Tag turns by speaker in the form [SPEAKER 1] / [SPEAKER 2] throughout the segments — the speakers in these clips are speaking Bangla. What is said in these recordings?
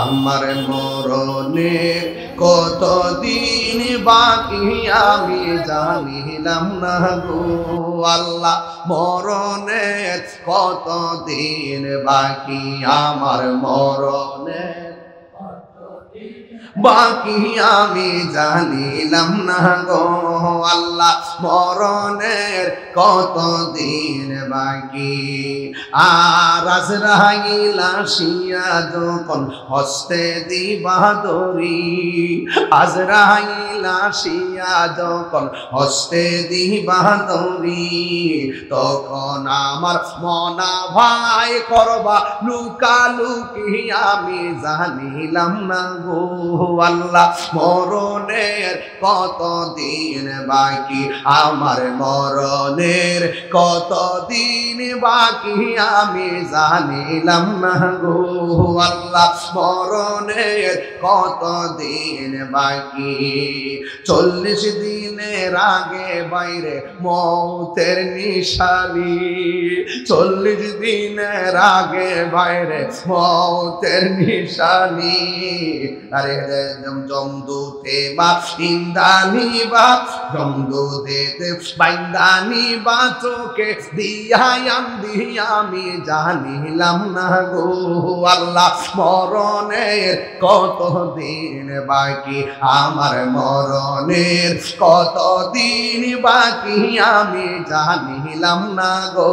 [SPEAKER 1] আমার মরণে কতদিন বাকি আমি জানিলাম না গো আল্লাহ। মরণে কতদিন বাকি আমার মরণে বাকি আমি জানিলাম না গো আল্লাহ। মরণের কতদিন বাকি আর আজরাইল আসিয়া যখন হস্তে দিবা দড়ি, আজরাইল আসিয়া যখন হস্তে দিবা দড়ি, তখন আমার মনা ভাই করবা লুকালুকি আমি জানিলাম না গো আল্লাহ। মরণের কতদিন বাকি আমার মরণের কতদিন বাকি আমি জানিলাম না গো আল্লাহ। মরণের কতদিন বাকি 40 দিনের আগে বাইরে মৌতের নিশানি, 40 দিনের আগে বাইরে মৌতের নিশানি। আরে জমদূতে বা ইন্দানি বা জমদূতে বাইন্দানি বা চোখে দিয়াম দিয়া আমি জানিলাম না গো আল্লাহ। মরণের কতদিন বাকি আমার মরণের কতদিন বাকি আমি জানিলাম না গো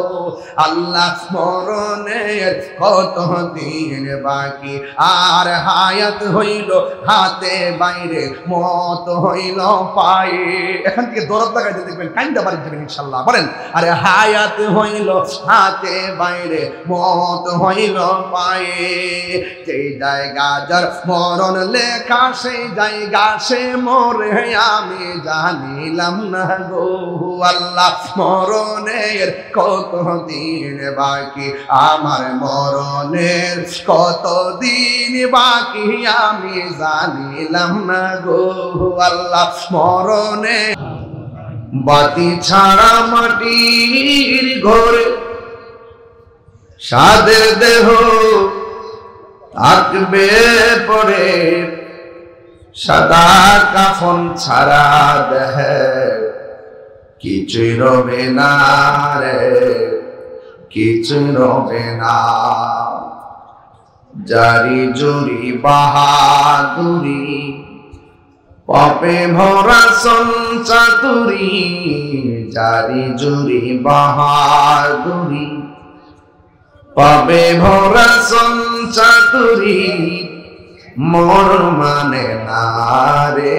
[SPEAKER 1] আল্লাহ। মরণের কতদিন বাকি আর হায়াত হইল হাতে বাইরে মত হইল পায়ে। এখান থেকে দরদ লাগাইতে দেখবেন কাইন্দা বাড়ি যাবেন ইনশাল্লাহ। বলেন আরে হায়াত হইল হাতে বাইরে মত হইল পায়ে। যেই জায়গা যার মরণ লেখা সেই জায়গা সে মরে আমি জানিলাম না গো আল্লাহ। মরণের কতদিন বাকি আমার মরণের কতদিন বাকি আমি জানিলাম না গো আল্লাহ। মরণে বাতি ছাড়া মাটির ঘরে সাদের দেহ থাকবে পরে, সাদা কাফন ছাড়া দেহে কিছুই রবে না রে, কিছুই রবে না। জারি জুরি বাহাদুরি পাপে ভরা সঞ্চাতুরি, জারি জুরি বাহাদুরি পাপে ভরা সঞ্চাতুরি। মরণ মানে না রে,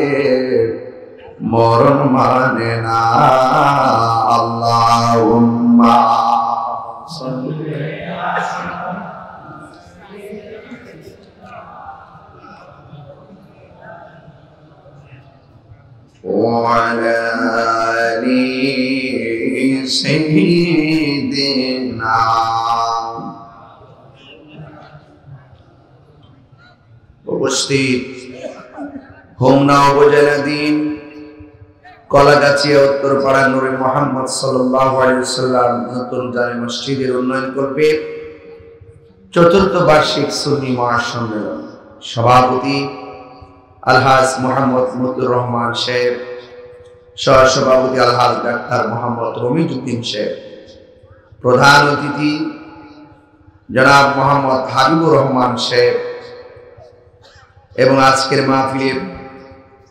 [SPEAKER 1] মরণ মানে না। আল্লাহুম্মা وعلى آل سيدنا। উপস্থিত হোমনা উপজেলাধীন কলাগাছিয়া উত্তরপাড়া নূরে মুহাম্মদ সাল্লাল্লাহু আলাইহি ওয়াসাল্লাম নতুন জামে মসজিদের উন্নয়ন করবে চতুর্থ বার্ষিক সুন্নি মহাসম্মেলন সভাপতি আলহাজ মোহাম্মদ মতুর রহমান সাহেব, সহসভাপতি আলহাজ ডাক্তার মোহাম্মদ রমিজউদ্দিন সাহেব, প্রধান অতিথি জনাব মোহাম্মদ হাবিবুর রহমান সাহেব এবং আজকের মাহফিলের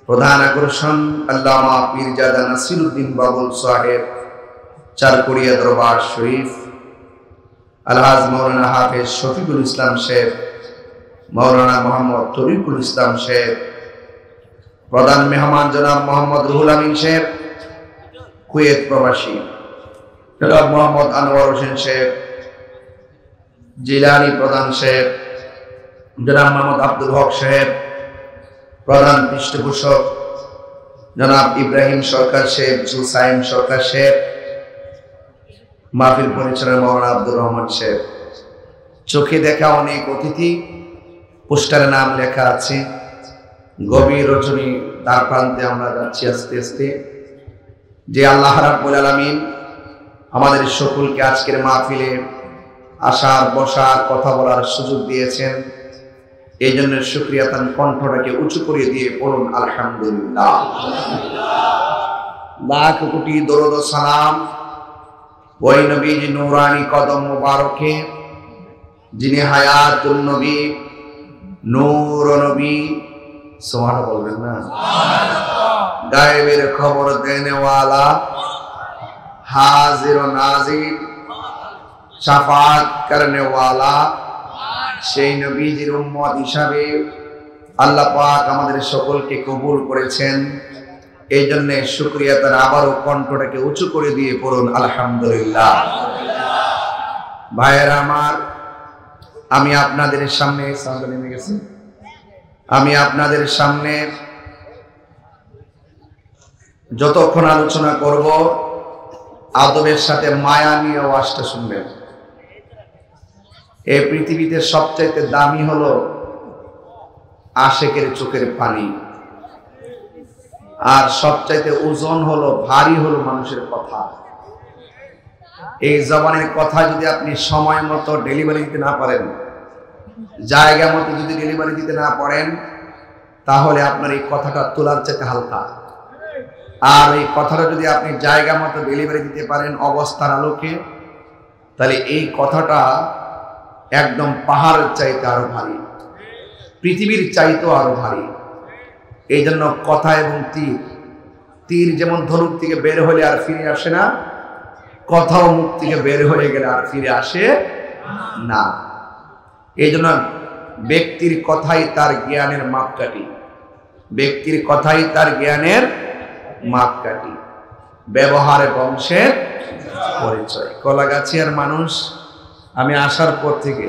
[SPEAKER 1] প্রধান আকর্ষণ আল্লামা পীরজাদা নাসিরউদ্দিন বাবুল সাহেব, চারকুড়িয়া দরবার শরীফ, আলহাজ মাওলানা হাফেজ শফিকুল ইসলাম সাহেব, মাওলানা মোহাম্মদ তরিকুল ইসলাম সাহেব, প্রধান মেহমান জনাব মোহাম্মদ রুহুল আমিন সাহেব, কুয়েত প্রবাসী জনাব মোহাম্মদ আনোয়ার হোসেন সাহেব, জিলানি প্রধান সাহেব জনাব মোহাম্মদ আব্দুল হক সাহেব, প্রধান পৃষ্ঠপোষক জনাব ইব্রাহিম সরকার সাহেব, জুসাইম সরকার সাহেব, মাহফিল পরিচালনা মাওলানা আব্দুর রহমান সাহেব। চোখে দেখা অনেক অতিথি, পোস্টারে নাম লেখা আছে। গভীর রজনী দ্বার প্রান্তে আমরা যাচ্ছি আস্তে আস্তে। যে আল্লাহ রাব্বুল আলামিন আমাদের সকলকে আজকের মাহফিলে আসার বসার কথা বলার সুযোগ দিয়েছেন, এই জন্য শুকরিয়া তার কণ্ঠটাকে উঁচু করে দিয়ে পড়ুন আলহামদুলিল্লাহ। লাখ কোটি দরুদ ও সালাম ওই নবীজি নূরানি কদম মুবারকে, যিনি হায়াতুন নবী, নূর নবী, সুবহানাল্লাহ বলবেন না, গায়েবের খবর দেনেওয়ালা, হাজির ও নাজির, শাফাত করনে ওয়ালা, সেই নবীজির উম্মত হিসাবে আল্লাহ পাক আমাদের সকলকে কবুল করেছেন। এই জন্য শুকরিয়া তার আবারও কণ্ঠটাকে উঁচু করে দিয়ে পড়ুন আলহামদুলিল্লাহ। ভাইয়েরা আমার, আমি আপনাদের সামনে যতক্ষণ আলোচনা করব আদবের সাথে মায়া নিয়ে ওয়াজটা শুনবেন। এই পৃথিবীতে সবচাইতে দামি হলো আশেকের চোখের পানি, আর সবচাইতে ওজন হলো, ভারী হলো মানুষের কথা। এই জবানের কথা যদি আপনি সময় মতো ডেলিভারি দিতে না পারেন, জায়গা মতো যদি ডেলিভারি দিতে না পারেন, তাহলে আপনার এই কথাটা তোলার চাইতে হালকা। আর এই কথাটা যদি আপনি জায়গা মতো ডেলিভারি দিতে পারেন অবস্থার আলোকে, তাহলে এই কথাটা একদম পাহাড়ের চাইতে আরো ভারী, পৃথিবীর চাইতেও আরো ভারী। এই জন্য কথা এবং তীর যেমন ধনুক থেকে বের হলে আর ফিরে আসে না, কথাও মুখ থেকে বের হয়ে গেলে আর ফিরে আসে না। এই জন্য ব্যক্তির কথাই তার জ্ঞানের মাপকাঠি, ব্যক্তির কথাই তার জ্ঞানের মাপকাঠি, ব্যবহারে বংশের পরিচয়। কলাগাছিয়ার মানুষ, আমি আসার পর থেকে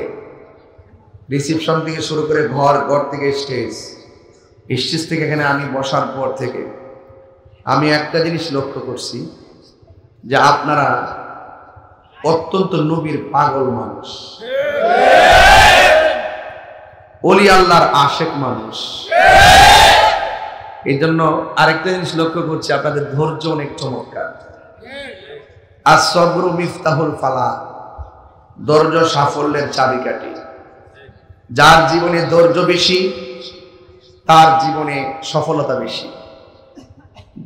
[SPEAKER 1] রিসিপশন থেকে শুরু করে ঘর থেকে স্টেজ থেকে এখানে আমি বসার পর থেকে আমি একটা জিনিস লক্ষ্য করছি, যে আপনারা অত্যন্ত নবীর পাগল মানুষ, ওলি আল্লাহর আশেক মানুষ। এই জন্য আরেকটা জিনিস লক্ষ্য করছি, আপনাদের ধৈর্য অনেক চমৎকার। as-sabru মিফতাহুল ফালাহ, ধৈর্য সাফল্যের চাবিকাঠি। যার জীবনে ধৈর্য বেশি তার জীবনে সফলতা বেশি,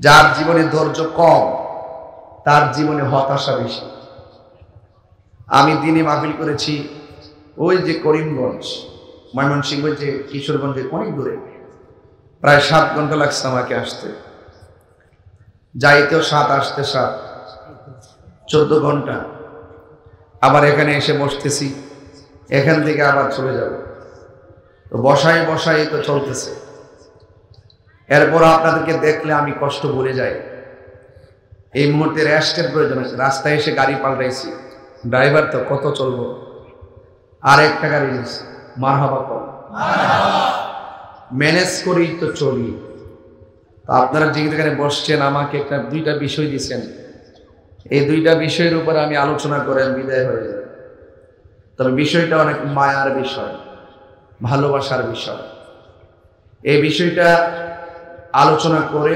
[SPEAKER 1] যার জীবনে ধৈর্য কম তার জীবনে হতাশা বেশি। আমি দিনে মাহফিল করেছি ওই যে করিমগঞ্জ, ময়মনসিংহ, যে কিশোরগঞ্জে অনেক দূরে, প্রায় 7 ঘন্টা লাগছে আমাকে আসতে, যাইতেও 7, আসতে 7, 14 ঘন্টা। আবার এখানে এসে বসতেছি, এখান থেকে আবার চলে যাব, তো বসাই তো চলতেছে। এরপর আপনাদেরকে দেখলে আমি কষ্ট ভুলে যাই। এই মুহূর্তে রেস্টের প্রয়োজন আছে। রাস্তায় এসে গাড়ি পাল্টাইছি, ড্রাইভার তো কত চলবো, আর একটা গাড়ি নিয়েছি, মারহাবা কম, ম্যানেজ করি তো চলি। তো আপনারা যেখানে বসছেন আমাকে 2টা বিষয় দিচ্ছেন, এই 2টা বিষয়ের উপর আমি আলোচনা করে বিদায় হয়ে যাব। তবে বিষয়টা অনেক মায়ার বিষয়, ভালোবাসার বিষয়। এই বিষয়টা আলোচনা করে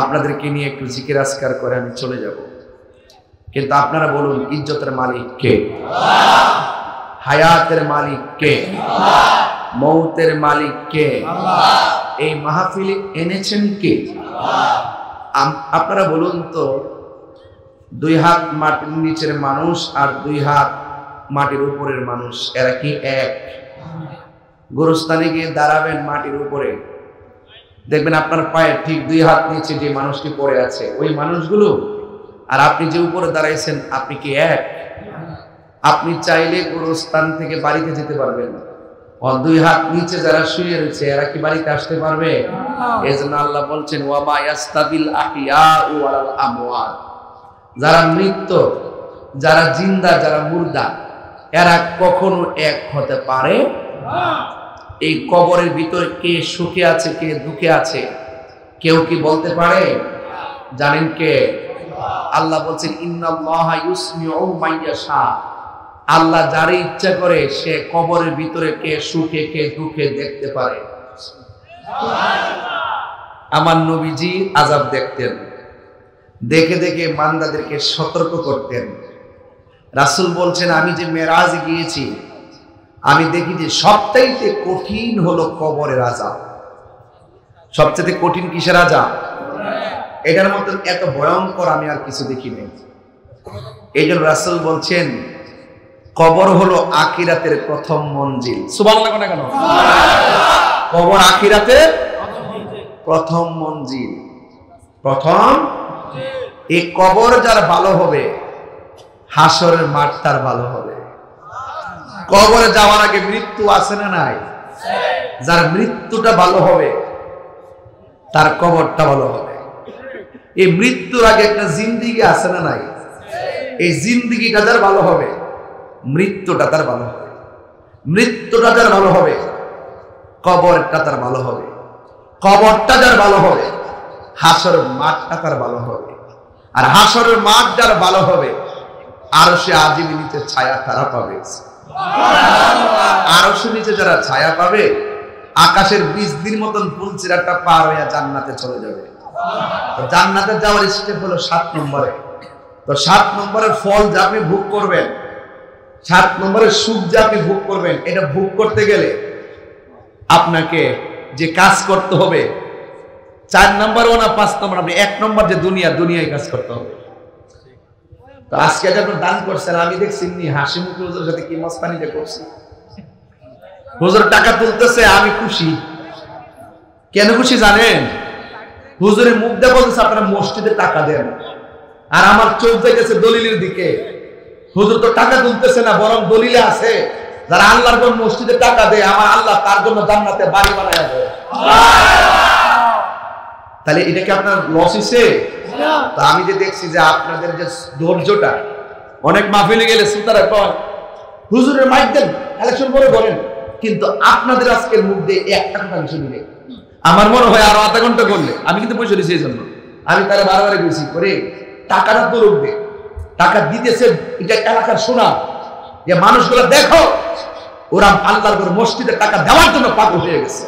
[SPEAKER 1] আপনাদেরকে নিয়ে একটু জিকির আজকার করে আমি চলে যাব। কিন্তু আপনারা বলুন, ইজ্জতের মালিক কে? হায়াতের মালিক কে? মৌতের মালিক কে? এই মাহফিলে এনেছেন কে? আপনারা বলুন তো, 2 হাত মাটির নিচের মানুষ আর 2 হাত মাটির উপরের মানুষ, এরা কি এক? গোরস্থানে গিয়ে দাঁড়াবেন মাটির উপরে, দেখবেন আপনার পায়ে ঠিক 2 হাত নিচে যে মানুষটি পড়ে আছে ওই মানুষগুলো, আর আপনি যে উপরে দাঁড়াইছেন, আপনি কি এক? আপনি চাইলে গোরস্থান থেকে বাড়িতে যেতে পারবেন, আর 2 হাত নিচে যারা শুয়ে রয়েছে এরা কি বাড়িতে আসতে পারবে? এজন্য আল্লাহ বলছেন, ওয়া মা ইয়াস্তাবিল আহইয়াউ ওয়াল আমওয়াত, যারা মৃত, যারা জিন্দা, যারা মুর্দা, এরা কখনো এক হতে পারে না। এই কবরের ভিতরে কে সুখে আছে, কে দুঃখে আছে, কেউ কি বলতে পারে? জানেন কে? আল্লাহ বলছেন, ইন্নাল্লাহা ইউসমিউ মান ইয়াশা, আল্লাহ যারে ইচ্ছা করে সে কবরের ভিতরে কে সুখে কে দুঃখে দেখতে পারে। আমার নবীজি আযাব দেখতেন, দেখে দেখে বান্দাদেরকে সতর্ক করতেন। রাসূল বলছেন, আমি যে মেরাজ গিয়েছি, আমি দেখি যে সবচাইতে কঠিন হলো কবরের আযাব। সবচেয়ে কঠিন কিসের আযাব? এটার মতো এত ভয়ঙ্কর আমি আর কিছু দেখি নাই। এই জন্য রাসূল বলছেন কবর হলো আখিরাতের প্রথম মঞ্জিল। সুবহানাল্লাহ কোন কেন? কবর আখিরাতের প্রথম মঞ্জিল, প্রথম। এই কবর যার ভালো হবে হাসরের মাঠ তার ভালো হবে। কবরে যাওয়ার আগে মৃত্যু আছে না নাই? যার মৃত্যুটা ভালো হবে তার কবরটা ভালো হবে। এই মৃত্যুর আগে একটা জিন্দেগি আছে না নাই? এই জিন্দেগিটা যার ভালো হবে মৃত্যুটা তার ভালো হবে। মৃত্যুটা যার ভালো হবে কবরটা তার ভালো হবে। কবরটা যার ভালো হবে হাসরের মাঠটা তার ভালো হবে। আর হাসরের মাঠ যার ভালো হবে আরশে আজিমের নিচে ছায়া তারা পাবে। আরশের নিচে যারা ছায়া পাবে আকাশের 20 দিন মতন ফুলচিরাটা পার হয়ে জান্নাতে চলে যাবে। তো জান্নাতে যাওয়ার স্টেপ হলো 7 নম্বরে। তো 7 নম্বরের ফল যা আপনি ভোগ করবেন, 7 নম্বরের সুখ যা আপনি ভোগ করবেন, এটা ভোগ করতে গেলে আপনাকে যে কাজ করতে হবে 4 নম্বরও না 5 নম্বর, আপনি 1 নম্বর যে দুনিয়ায় কাজ করতে হবে। তো আজকে যখন দান করছেন আমি দেখছি হাসি মুখে হুজুরের সাথে কি মস্তানিটা করছি। হুজুর টাকা তুলতেছে আমি খুশি। কেন খুশি জানেন? হুজুরের মুখ দিয়ে বলতেছে আপনারা মসজিদে টাকা দেন, আর আমার চোখ যাইতেছে দলিলের দিকে। হুজুর তো টাকা তুলতেছে না, বরং দলিলে আছে যারা আল্লাহর জন্য মসজিদে টাকা দেয় আমার আল্লাহ তার জন্য জান্নাতে বাড়ি বানায় দেয়। তাহলে এটা কি আপনার লস হইছে? তো আমি যে দেখছি যে আপনাদের যে ধৈর্যটা, অনেক মাহফিলে গেলে শ্রোতারা কয় হুজুরের মাইক দেন কালেকশন করে বলেন, কিন্তু আপনাদের আজকের মুখ দিয়ে একটা কথা আমি শুনি নাই। আমার মনে হয় আরো আধা ঘন্টা করলে, আমি কিন্তু পয়সা দিয়েছি এই জন্য আমি তারা বারবার গেছি করে টাকাটা তো রুখবে, টাকা দিতেছে এটা এলাকার শোনা যে মানুষগুলো দেখো ওরা আল্লাহর করে মসজিদে টাকা দেওয়ার জন্য পাগল হয়ে গেছে।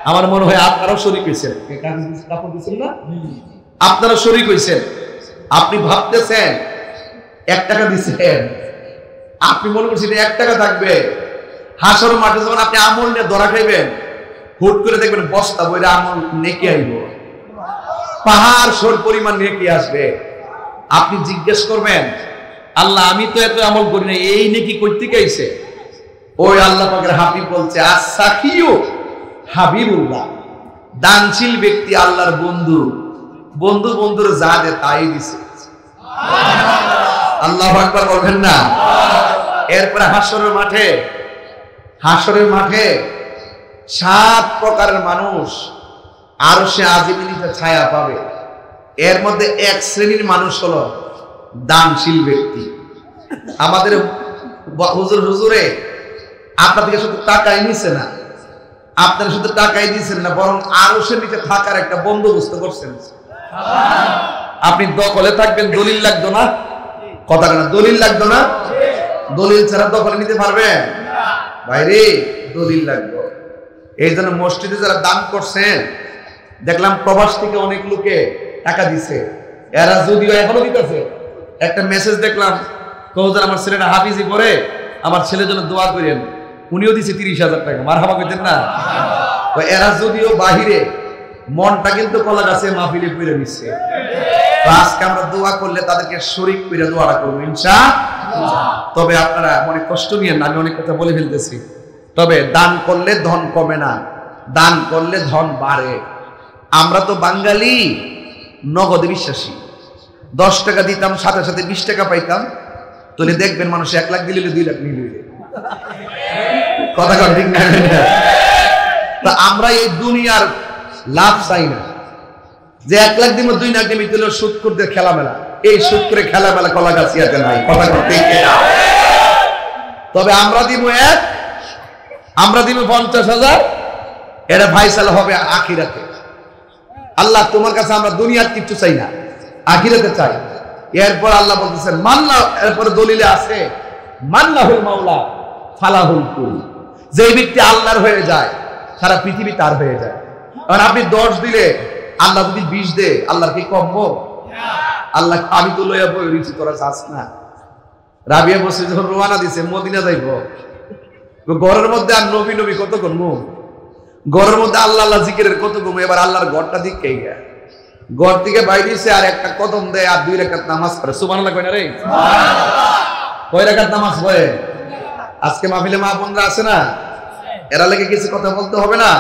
[SPEAKER 1] আমার মনে হয় আপনারাও শরীক হয়েছেন না? আপনারা শরীক হয়েছেন। আপনি ভাবতেছেন 1 টাকা দিচ্ছেন, আপনি মনে করছেন 1 টাকা থাকবে। হাসর মাঠে যখন আপনি আমল নিয়ে ধরা খাইবেন হুট করে দেখবেন বস্তা বইরা আমল নেকি আইব, পাহাড় সর পরিমাণ নেকি আসবে। আপনি জিজ্ঞেস করবেন আল্লাহ আমি তো এত আমল করি না, এই নেকি কই থেকে আইছে? ওই আল্লাহ পাকের হাবিব বলছে আস-সাখিয়ু হাবিবুল্লাহ, দানশীল ব্যক্তি আল্লাহর বন্ধু, বন্ধুর যা দে তাই দিছে। আল্লাহু আকবার বলবেন না? এরপরে হাসরের মাঠে 7 প্রকারের মানুষ আরশে আজিমের নিচে ছায়া পাবে। এর মধ্যে 1 শ্রেণীর মানুষ হলো দানশীল ব্যক্তি। আমাদের হুজুরে আপনার থেকে শুধু টাকাই নিছে না, আপনারা শুধু টাকাই দিয়েছেন না, বরং আরশের নিচে থাকার একটা বন্দোবস্ত করছেন। আপনি দখলে থাকবেন, দলিল লাগতো না, কথা না, দলিল লাগতো না। দলিল ছাড়া দখলে নিতে পারবেন? ভাইরে দলিল লাগবে। এই জন্য মসজিদে যারা দান করছেন দেখলাম প্রবাস থেকে অনেক লোকে টাকা দিছে, এরা যদিও এখনো দিতেছে। একটা মেসেজ দেখলাম কৌজার আমার ছেলেটা হাফিজি পড়ে, আমার ছেলের জন্য দোয়া করেন, উনিও দিছে 30,000 টাকা। মারহাবা কইতেন না? তো এরা যদিও বাহিরে মনটা কিন্তু কলা গাছে মাহফিলে পড়ে নিচ্ছে। তো আজকে আমরা দোয়া করলে তাদেরকে শরীক করে দোয়াটা করবো ইনশাআল্লাহ। তবে আপনারা মনে কষ্ট নিয়েন না, আমি অনেক কথা বলে ফেলতেছি। তবে দান করলে ধন কমে না, দান করলে ধন বাড়ে। আমরা তো বাঙালি নগদে বিশ্বাসী। 10 টাকা দিতাম সাথে সাথে 20 টাকা পাইতাম। তাহলে দেখবেন মানুষ 1 লাখ দিলে 2 লাখ নিয়ে নেবে। কথা কর ঠিক না? তা আমরা এই দুনিয়ার লাভ চাই না যে 1 লাখ দিব 2 লাখ দিব, দিলে সুদ করতে খেলামেলা। এই সুদ করে খেলামেলা কলা গাছিয়াতে নাই। কথা কর ঠিক না? তবে আমরা দিব 1, আমরা দিব 50,000, এটা ফায়সালা হবে আখিরাতে। আল্লাহ তোমার কাছে আমরা দুনিয়ার কিছু চাই না, আখিরাতে চাই। এরপর আল্লাহ বলতেছেন মাল্লা, এরপরে দলিলে আছে মাল্লাহুল মাওলা ফালাহুল কুল, যে ব্যক্তি আল্লাহর হয়ে যায় সারা পৃথিবী তার হয়ে যায়। কারণ আপনি 10 দিলে আল্লাহ যদি 20 দেয় আল্লাহর কি কমবো? আল্লাহ আমি তো লইয়া বই রয়েছি, তোরা চাস না। রাবিয়া বসে যখন রওনা দিছে মদিনা যাইব, ঘরের মধ্যে আর নবী নবী কত করবো, ঘরের মধ্যে আল্লাহ আল্লাহ জিকিরের কত করবো। এবার আল্লাহর ঘরটা দিকে ঘর থেকে বাইরেছে আর একটা কদম দেয় আর 2 রাকাত নামাজ পড়ে। সুবহানাল্লাহ কয় না রে? কয় রাকাত নামাজ পড়ে? আজকে মাহফিলে মা বোনরা আছে না, এরা লেগে কিছু কথা বলতে হবে না।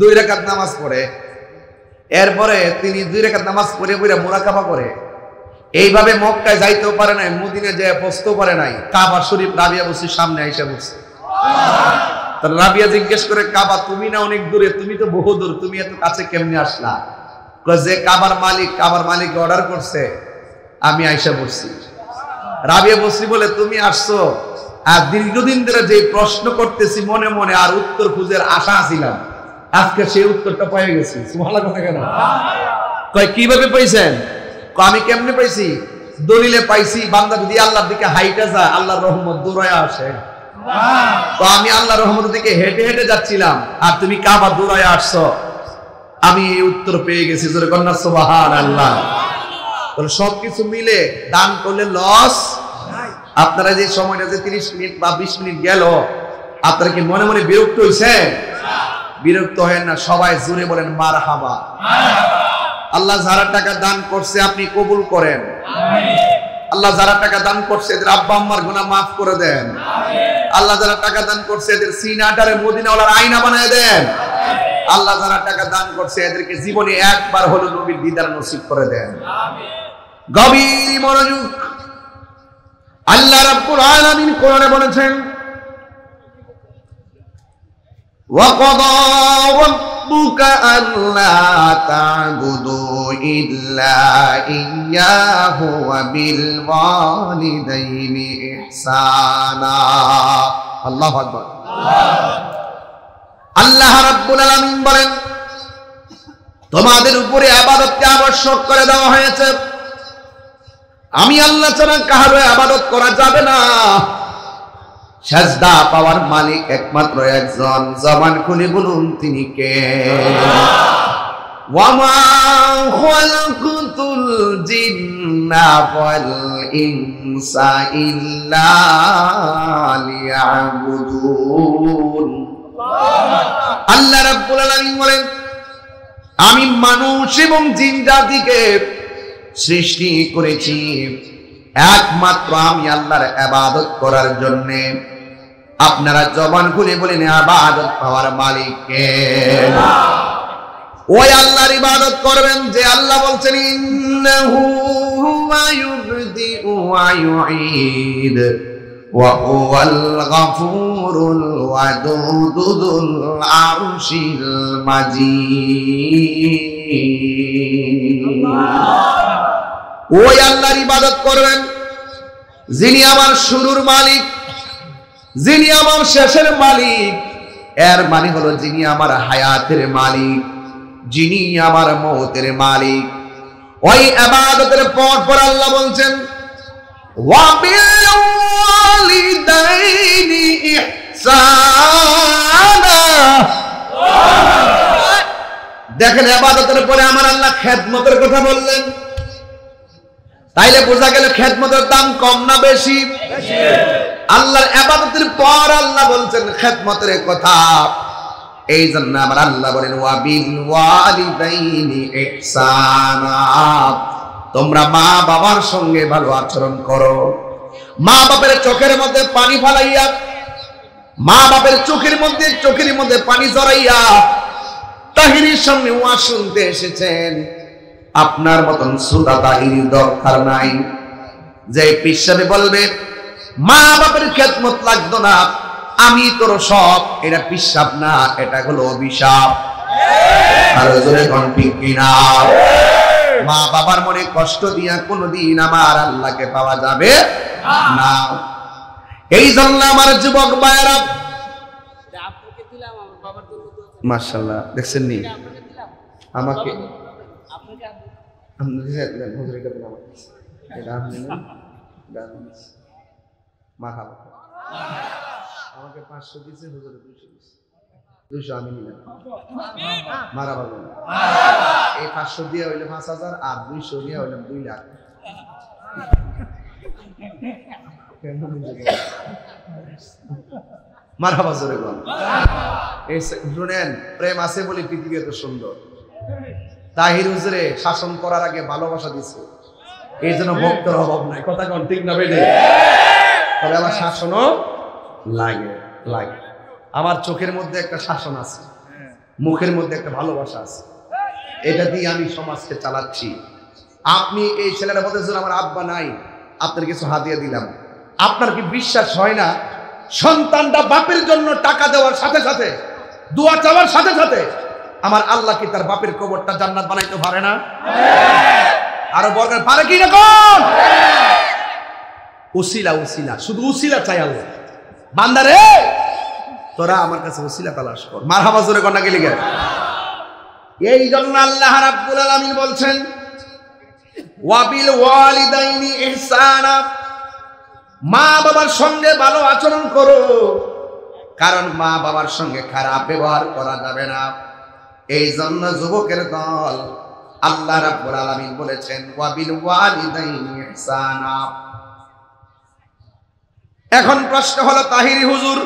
[SPEAKER 1] 2 রাকাত নামাজ পড়ে, এরপরে তিনি 2 রাকাত নামাজ পড়ে পড়ে মুরাকাবা করে। এইভাবে মক্কায় যাইতেও পারে নাই, মদিনা যায় পৌঁছতেও পারে নাই। কাবা শরীফ রাবিয়া বসির সামনে আইসা বসে। তার রাবিয়া জিজ্ঞেস করে, কাবা তুমি না অনেক দূরে, তুমি তো বহু দূর, তুমি এত কাছে কেমনে আসলা? যে কাবার মালিক অর্ডার করছে, আমি আইসা বসছি। রাবিয়া বসি বলে, তুমি আসছো আর দীর্ঘদিন ধরে যে প্রশ্ন করতেছি মনে মনে আর উত্তর খুঁজে আশা ছিলাম, আজকে সেই উত্তরটা পেয়ে গেছি। সুবহানাল্লাহ কথা কেন? কয় কিভাবে পাইছেন? আমি কেমনে পাইছি? দলিলে পাইছি, বান্দা যদি আল্লাহর দিকে হাইটা যায় আল্লাহর রহমত দৌড়ায় আসে। তো আমি আল্লাহর রহমতের দিকে হেঁটে হেঁটে যাচ্ছিলাম আর তুমি কাবা দৌড়ায় আসছো, আমি এই উত্তর পেয়ে গেছি। জোরে কন্যা সুবহানাল্লাহ। তাহলে সবকিছু মিলে দান করলে লস। আপনারা যে সময়টা যে 30 মিনিট বা 20 মিনিট গেল, আপনারা কি মনে মনে বিরক্ত হয়েছেন? বিরক্ত হয় না, সবাই জোরে বলেন মারহাবা। আল্লাহ যারা টাকা দান করছে আপনি কবুল করেন। আল্লাহ যারা টাকা দান করছে এদের আব্বা আম্মার গুনাহ মাফ করে দেন। আল্লাহ যারা টাকা দান করছে এদের সিনাটারে মদিনাওয়ালার আয়না বানায় দেন। আল্লাহ যারা টাকা দান করছে এদেরকে জীবনে একবার হলো নবীর দিদার নসিব করে দেন। গভীর মনোযোগ। আল্লাহ রাব্বুল আলামিন কোরআনে বলেছেন, وَقَضَى رَبُّكَ أَلَّا تَعْبُدُوا إِلَّا إِيَّاهُ وَبِالْوَالِدَيْنِ إِحْسَانًا। আল্লাহু আকবার। আল্লাহ রাব্বুল আলামিন বলেন, তোমাদের উপরে ইবাদতকে আবশ্যক করে দেওয়া হয়েছে। আমি আল্লাহ ছাড়া কারো ইবাদত করা যাবে না। সাজদা পাওয়ার মালিক একমাত্র একজন। জবান খুলে বলুন তিনি কে? ওয়ামা খালাকুতুল জিন্না ওয়াল ইনসা ইল্লা লিয়াবুদুন। আল্লাহ রাব্বুল আলামিন বলেন, আমি মানুষ এবং জিন জাতিকে সৃষ্টি করেছি একমাত্র আমি আল্লাহর ইবাদত করার জন্য। আপনারা জবান খুলে বলেন ইবাদত পাওয়ার মালিক কে? ওই আল্লাহর ইবাদত করবেন যে আল্লাহ বলছেন, ইন্নাহু হুয়া ইউবদিউ ওয়া ইউঈদ ওয়া হুয়াল গাফুরুল ওয়াদুদুল আরশিল মাজিদ। ওই আল্লাহর ইবাদত করবেন যিনি আমার শুরুর মালিক, যিনি আমার শেষের মালিক। এর মানে হলো যিনি আমার হায়াতের মালিক, যিনি আমার মওতের মালিক। ওই ইবাদতের পর আল্লাহ বলছেন, ওয়া বিল ওয়ালিদাইনি ইহসানা। দেখেন ইবাদতের পরে আমার আল্লাহ খেদমতের কথা বললেন। তাইলে বোঝা গেল খেদমতের দাম কম না বেশি? আল্লাহর ইবাদতের পর আল্লাহ বলছেন খেদমতের কথা। এই জন্য আমার আল্লাহ বলেন, ওয়া বিল ওয়ালিদাইনি ইহসানা। তোমরা মা বাবার সঙ্গে ভালো আচরণ করো। মা বাপের চোখের মধ্যে পানি ফালাইয়া, মা বাপের চোখের মধ্যে পানি জড়াইয়া তাহিরির সামনে ওয়াজ শুনতে এসেছেন। আপনার মতন শ্রোতা তাহিরির দরকার নাই। যে পিসাবে বলবে মা বাপের খেদমত লাগতো না, আমি তোর সব, এটা পিসাব না, এটা হলো অভিশাপ। আর জোরে কোন ঠিক কিনা? মা বাবার মনে কষ্ট দিয়া কোনদিন আমার আল্লাহকে পাওয়া যাবে না। এই জন্য আমার যুবক ভাইয়েরা, মাশাআল্লাহ দেখছেন নি আমাকে আমাকে 500 দিয়েছে, হুজুরে 200 দিয়েছে। 200 আমি নিলাম। মারা বাবা, এই 500 দিয়ে হইলো 5000 আর 200 দিয়ে হইলো 2 লাখ। মারহাবা জোরে বল। এই শুনেন, প্রেম আছে বলে পৃথিবী এত সুন্দর। তাহির হুজুরে শাসন করার আগে ভালোবাসা দিছে, এই জন্য ভক্তের অভাব নাই। কথা কোন ঠিক না বেটে? তবে আমার শাসনও লাগে লাগে। আমার চোখের মধ্যে একটা শাসন আছে, মুখের মধ্যে একটা ভালোবাসা আছে, এটা দিয়ে আমি সমাজকে চালাচ্ছি। আপনি এই ছেলেটা বলতেছেন আমার আব্বা নাই, আপনার কিছু হাদিয়া দিলাম, আপনার কি বিশ্বাস হয় না সন্তানটা বাপের জন্য টাকা দেওয়ার সাথে সাথে, দোয়া চাওয়ার সাথে সাথে আমার আল্লাহ কি তার বাপের কবরটা জান্নাত বানাইতে পারে না? আরো বলবেন পারে কি না? কোন উসিলা, উসিলা, শুধু উসিলা চাই আল্লাহ। বান্দারে তোরা আমার কাছে উসিলা তালাশ কর। মারহাবা জোরে কন্যা গেলি গে। এই জন্য আল্লাহ রাব্বুল আলামিন বলছেন ওয়াবিল ওয়ালিদাইনি ইহসানা, মা বাবার সঙ্গে ভালো আচরণ করো, কারণ মা বাবার সঙ্গে খারাপ ব্যবহার করা যাবে না। এই জন্য যুবকের দল আল্লাহ রাব্বুল আলামিন বলেছেন ওয়াবিল ওয়ালিদাইনি ইহসানা। এখন প্রশ্ন হলো তাহিরি হুজুর,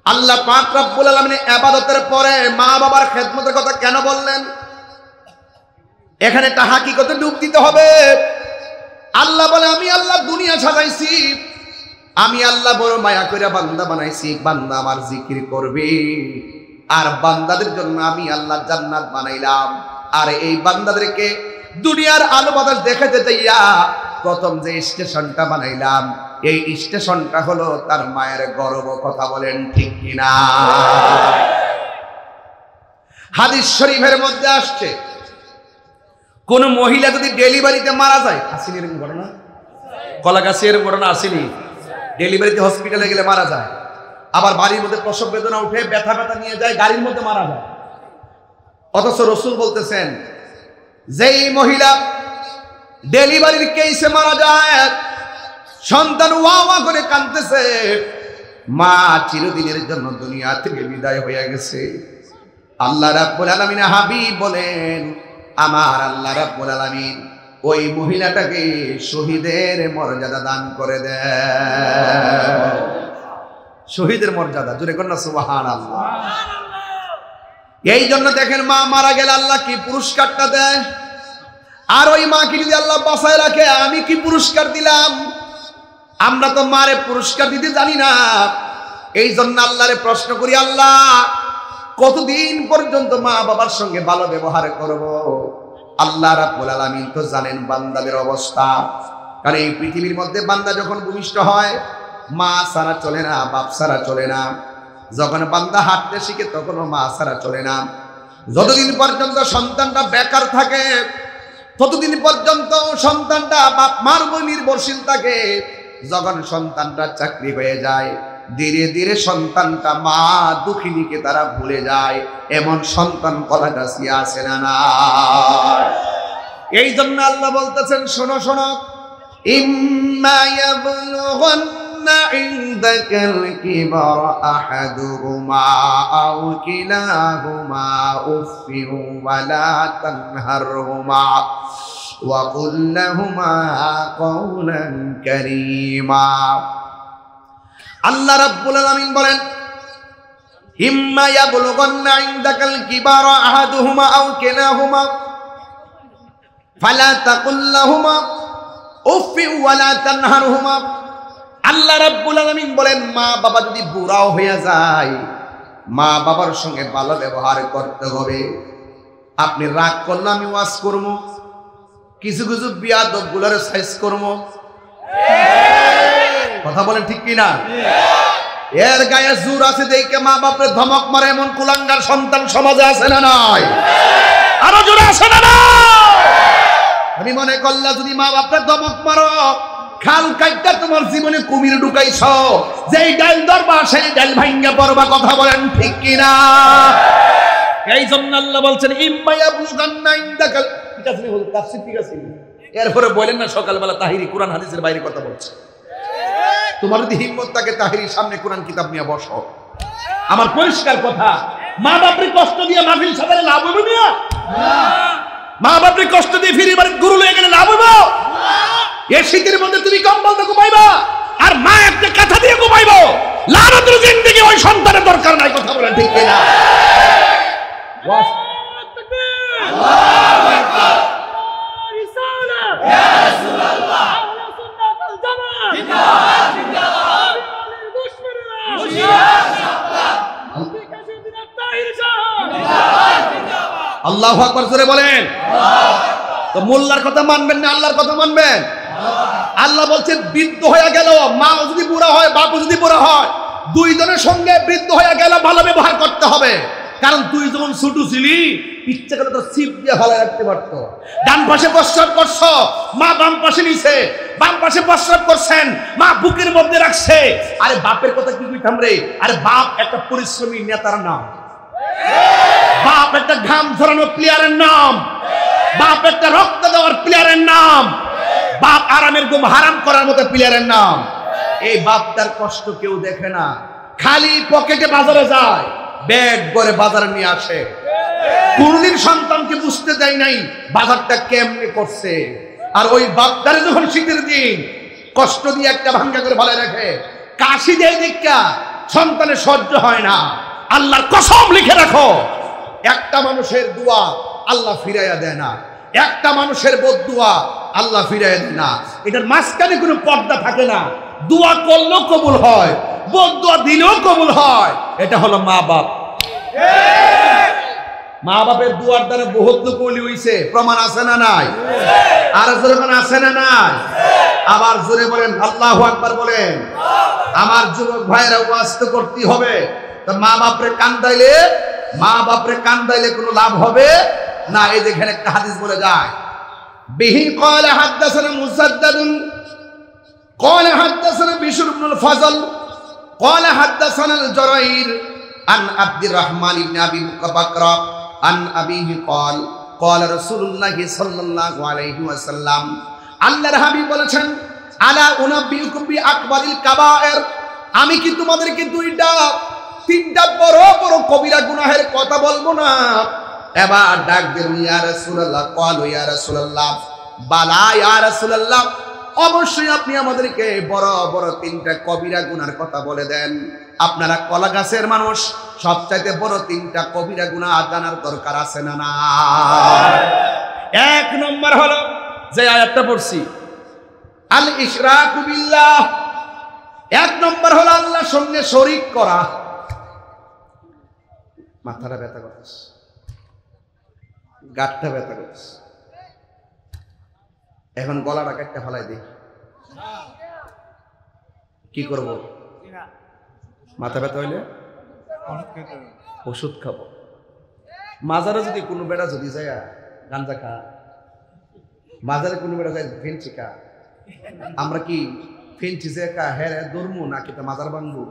[SPEAKER 1] আল্লাহ পাক রব্বুল আলামিন ইবাদতের পরে মা বাবার খেদমতের কথা কেন বললেন? এখানে একটা হাকিকতে ডুব দিতে হবে। আল্লাহ বলে আমি আল্লাহ দুনিয়া সাজাইছি, আমি আল্লাহ বড় মায়া করে বান্দা বানাইছি, বান্দা আমার জিকির করবে, আর বান্দাদের জন্য আমি আল্লাহ জান্নাত বানাইলাম। আর এই বান্দাদেরকে দুনিয়ার আলো বাতাস দেখাতে যাইয়া প্রথম যে স্টেশনটা বানাইলাম, এই স্টেশনটা হলো তার মায়ের গর্ব। কথা বলেন ঠিক কিনা? হাদিস শরীফের মধ্যে আসছে কোন মহিলা যদি ডেলিভারিতে মারা যায়, আসেনি এরকম ঘটনা? কলাগাছি এরকম ঘটনা আসেনি? ডেলিভারিতে হসপিটালে গেলে মারা যায়, আবার বাড়ির মধ্যে প্রসব বেদনা উঠে ব্যথা ব্যথা নিয়ে যায়, গাড়ির মধ্যে মারা যায়। অথচ রাসূল বলতেছেন যেই মহিলা ডেলিভারির কেসে মারা যায়, সন্তান ওয়া ওয়া করে কাঁদতেছে, মা চিরদিনের জন্য দুনিয়া থেকে বিদায় হয়ে গেছে। আল্লাহ রাব্বুল আলামিন হাবিব বলেন আমার আল্লাহ রাব্বুল আলামিন ওই মহিলাটাকে শহীদের মর্যাদা দান করে দেয়। শহীদের মর্যাদা, জোরে কন্যা সুবহানাল্লাহ। এই জন্য দেখেন মা মারা গেলে আল্লাহ কি পুরস্কারটা দেয়, আর ওই মাকে যদি আল্লাহ বাঁচায় রাখে আমি কি পুরস্কার দিলাম? আমরা তো মারে পুরস্কার দিতে জানি না। এই জন্য আল্লাহরে প্রশ্ন করি, আল্লাহ কতদিন পর্যন্ত মা বাবার সঙ্গে ভালো ব্যবহার করব? আল্লাহ রাব্বুল আলামিন তো জানেন বান্দাদের অবস্থা। কারণ এই পৃথিবীর মধ্যে বান্দা যখন ভূমিষ্ঠ হয়, মা ছাড়া চলে না, বাপ ছাড়া চলে না। যখন বান্দা হাঁটতে শিখে তখনও মা ছাড়া চলে না। যতদিন পর্যন্ত সন্তানটা বেকার থাকে ততদিন পর্যন্ত সন্তানটা বাপ মার উপর নির্ভরশীল থাকে। যখন সন্তানটা চাকরি হয়ে যায়, ধীরে ধীরে সন্তানটা মা দুঃখিনীকে তারা ভুলে যায়। এমন সন্তান কলাগাছি আছে না না? এই জন্য আল্লাহ বলতেছেন শোনো শোনো, ইম্মা ইয়াবলুগান্না ইনদাকাল কিবারা আহাদুহুমা আও কিলাহুমা উফফিন ওয়ালা তানহারহুমা وَقُلْ لَهُمَا قَوْلًا كَرِيمًا। আল্লাহ রাব্বুল আলামিন বলেন ইম্মা ইয়াবলুগান্না ইনদাকাল কিবারা আহাদুহুমা আও কিলাহুমা ফালা তাকুল লাহুমা উফফিন ওয়ালা তানহারহুমা। আল্লাহ রাব্বুল আলামিন বলেন মা বাবা যদি বুড়াও হয়ে যায়, মা বাবার সঙ্গে ভালো ব্যবহার করতে হবে। আপনি রাগ করলে আমি ওয়াজ করব, কিছু কিছু বিয়াদব গুলারে সাইজ করবো। কথা বলেন ঠিক কিনা? এর গায়ে জোর আছে দেখে মা বাপরে ধমক মারে এমন কুলাঙ্গার সন্তান সমাজে আছে না নাই? আরো জোরে আছে না না? আমি মনে করলা যদি মা বাপরে ধমক মারো, খাল কাইটা তোমার জীবনে কুমির ঢুকাইছ, যেই ডাল ধরবা সেই ডাল ভাঙ্গা পড়বা। কথা বলেন ঠিক কিনা? এই জন্য আল্লাহ বলছেন ইম্মা ইয়াবলুগান্না ইনদাকাল, ঠিক আছে বল তাফসীর ঠিক আছে। এরপরে বলেন না সকালবেলা তাহিরি কোরআন হাদিসের বাইরে কথা বলছে। তোমার যদি হিম্মত থাকে তাহিরির সামনে কোরআন কিতাব নিয়ে বসো। আমার পরিষ্কার কথা, মা বাপরে কষ্ট দিয়ে মাহফিল সাজালে লাভ হবে না? মা বাপরে কষ্ট দিয়ে ফিরে বাড়ি গুরু লয়ে গেলে লাভ হবে? এই শীতের মধ্যে তুমি কম্বল দিয়ে ঘুমাইবা আর মা একটা কাঁথা দিয়ে ঘুমাইবো, লানাতুল জিন্দেগি ওই সন্তানের দরকার নাই। কথা বলেন ঠিক কিনা? আল্লাহু আকবার। রিসালাত ইয়া রাসূলুল্লাহ, আহলে সুন্নাত ওয়াল জামাত জিন্দাবাদ জিন্দাবাদ, আলী দুশমনরা হুশিয়ার সাবধান, মুফতি কাশিউদ্দিন আত-তাহির সাহেব জিন্দাবাদ জিন্দাবাদ। আল্লাহু আকবার জোরে বলেন। তো মোল্লার কথা মানবেন না আল্লাহর কথা মানবেন? আল্লাহ বলছেন বৃদ্ধ হয়ে গেল, মা যদি বুড়া হয়, বাপও যদি বুড়া হয়, দুইজনের সঙ্গে বৃদ্ধ হয়ে গেল ভালো ব্যবহার করতে হবে। কারণ তুই যখন ছোট ছিলি ইচ্ছা করে তো ছিপ দিয়ে ভালো রাখতে পারতো। ডান পাশে প্রস্রাব করছো, মা বাম পাশে নিছে, বাম পাশে প্রস্রাব করছেন, মা বুকের মধ্যে রাখছে। আরে বাপের কথা কি কইতাম রে? আরে বাপ একটা পরিশ্রমী নেতার নাম, বাপ একটা ঘাম ঝরানো প্লেয়ারের নাম, বাপ একটা রক্ত দেওয়ার প্লেয়ারের নাম, বাপ আরামের ঘুম হারাম করার মতো প্লেয়ারের নাম। এই বাপটার কষ্ট কেউ দেখে না, খালি পকেটে বাজারে যায়, ব্যাগ করে বাজারে নিয়ে আসে। কোনদিন সন্তানকে বুঝতে দেয় নাই বাজারটা কেমনে করছে। আর ওই বাপটারে যখন শীতের দিন কষ্ট দিয়ে একটা ভাঙ্গা করে ভালো রাখে, কাশি দেয় দেখা সন্তানের সহ্য হয় না। আল্লাহর কসম লিখে রাখো, একটা মানুষের দোয়া আল্লাহ ফিরাইয়া দেয় না, একটা মানুষের বদদুয়া আল্লাহ ফিরাইয়া দেয় না। এটার মাঝখানে কোনো পর্দা থাকে না। দোয়া করলেও কবুল হয়, বদদুয়া দিলেও কবুল হয়। এটা হলো মা বাপ। মা বাপের দুয়ার দ্বারা বহুত লোক ওলি হইছে, প্রমাণ আছে না নাই? আর যখন আছে না নাই? আবার জোরে বলেন আল্লাহু আকবার বলেন। আমার যুবক ভাইরা ওয়াজ তো করতেই হবে। তো মা বাপরে কান্দাইলে কোনো লাভ হবে না। এই দেখেন একটা হাদিস বলে যায়, বিহি ক্বালা হাদাসানা মুসাদ্দাদুন ক্বালা হাদাসানা বিশর ইবনুল ফাজল ক্বালা হাদাসানা আল-জরাইর আন আব্দুর রহমান ইবনে আবি বকর আন আবিহি ক্বাল ক্বালা রাসূলুল্লাহ সাল্লাল্লাহু আলাইহি ওয়াসাল্লাম, আল্লাহর হাবিব বলেছেন, আলা উনাব্বিউকুম বি আকবারিল কাবায়ের, আমি কি তোমাদেরকে তিনটা বড় বড় কবিরা গুনাহের কথা বলবো না? এবার ডাক দিল, ইয়া রাসূলুল্লাহ, ক্বালু ইয়া রাসূলুল্লাহ, বালা ইয়া রাসূলুল্লাহ, অবশ্যই আপনি আমাদেরকে বড় বড় তিনটা কবিরা গুনার কথা বলে দেন। আপনারা কলা গাছের মানুষ, সবচাইতে বড় তিনটা কবিরা গুনাহ জানার দরকার আছে না না? এক নম্বর হলো যে আয়াতটা পড়ছি, আল ইশরাকু বিল্লাহ। এক নম্বর হলো আল্লাহর সঙ্গে শরীক করা। মাথাটা ব্যথা করছে, গাঁটটা ব্যথা করছে, এখন গলাটা কাটতে ফেলাই দিই, কি করব? মাথা ব্যথা হইলে ওষুধ খাবো। মাজারে যদি কোনো বেড়া যদি যায় গাঞ্জা খা, মাজারে কোনো বেড়া যায় ফেন্সি খা, আমরা কি ফেন্সি যে খা হ্যাঁ দৌড়মু নাকি তা মাজার ভাঙবো?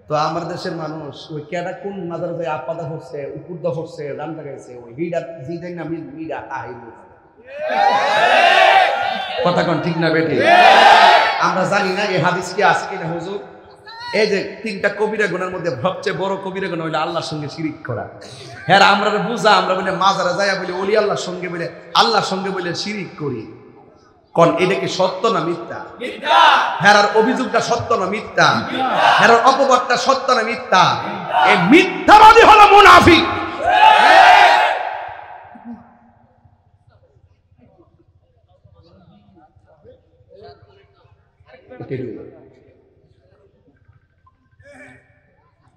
[SPEAKER 1] তো আমার দেশের মানুষ ওই কেডা কোন মাজারে যায় আপাদা হচ্ছে, উপরদা হচ্ছে, গাঞ্জা গাইছে, ওই হিডা জিদাই না মিডা আইল। কথা কোন ঠিক না বেটি? আমরা জানি না এই হাদিস কি আছে কিনা হুজুর। এই যে তিনটা কবিরা গুনার মধ্যে সবচেয়ে বড় কবিরা গুনাহ হইলো আল্লাহর সঙ্গে শিরিক করা। হ্যাঁ আমরা বুঝা, আমরা বলে মাজারে যাইয়া বলে ওলি আল্লাহর সঙ্গে বলে আল্লাহর সঙ্গে বলে শিরিক করি। কোন এটা কি সত্য না মিথ্যা? মিথ্যা। হ্যাঁ অভিযোগটা সত্য না মিথ্যা? হ্যাঁ অপবাদটা সত্য না মিথ্যা? এই মিথ্যাবাদী হলো মুনাফিক।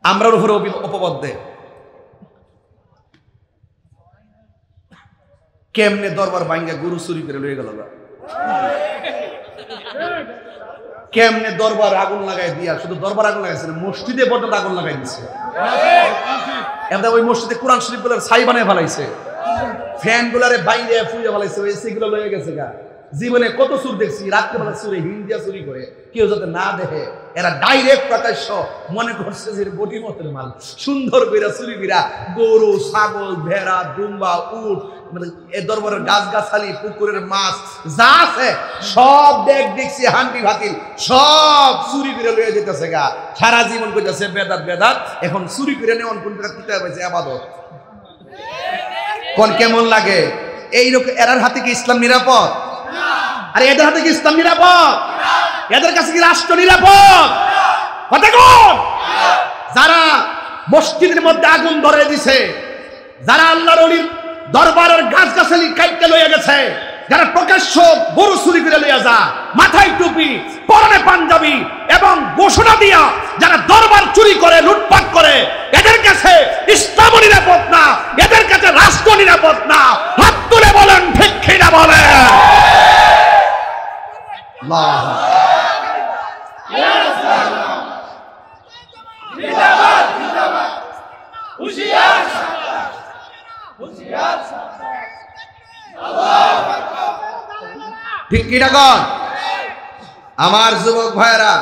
[SPEAKER 1] আমরার উপরে অপবাদ দেয়। কেমনে দরবার ভাঙ্গা গরু চুরি করে লয়ে গেল, কেমনে দরবার আগুন লাগাই দিয়া, শুধু দরবার আগুন লাগাইছে না, মসজিদে পর্যন্ত আগুন লাগাই দিচ্ছে। এবার ওই মসজিদে কোরআন শরীফ গুলোর ছাই বানায় ফেলাইছে, ফ্যান গুলারে বাইরে ফুয়ে ফেলাইছে, এসি গুলো লয়ে গেছে গা। জীবনে কত চুর দেখছি, রাত্রেবেলা চুরে হিন্দিয়া চুরি করে, কেউ যাতে না দেখে। এরা ডাইরেক্ট প্রকাশ্য মনে করছে যে বডি মতের মাল, সুন্দর কইরা চুরি কইরা গরু, ছাগল, ভেড়া, দুম্বা, উট, মানে এ দরবারের গাছ গাছালি, পুকুরের মাছ যা আছে সব দেখছি, হান্ডি ভাতিল সব চুরি করে লয়ে যেতেছে গা। সারা জীবন কইতাছে বেদাত বেদাত, এখন চুরি করে নেওয়ান কোন কিতাব হয়েছে আবাদত। কোন কেমন লাগে? এইরকম এরার হাতে কি ইসলাম নিরাপদ? আরে এদের হাতে কি ইসলাম নিরাপদ? এদের কাছে কি রাষ্ট্র নিরাপদ? কথা কোন? যারা মসজিদের মধ্যে আগুন ধরে দিছে, যারা আল্লাহর ওলির দরবারের গাছগাছালি কাইটে লইয়া গেছে, যারা প্রকাশ্য গরু চুরি করে লইয়া যা, মাথায় টুপি, পরনে পাঞ্জাবি এবং ঘোষণা দিয়া যারা দরবার চুরি করে, লুটপাট করে, এদের কাছে ইসলাম নিরাপদ না, এদের কাছে রাষ্ট্র নিরাপদ না। হাত তুলে বলেন ঠিক কিনা বলেন? আল্লাহু ঠিক কিনা কন? আমার যুবক ভাইরা,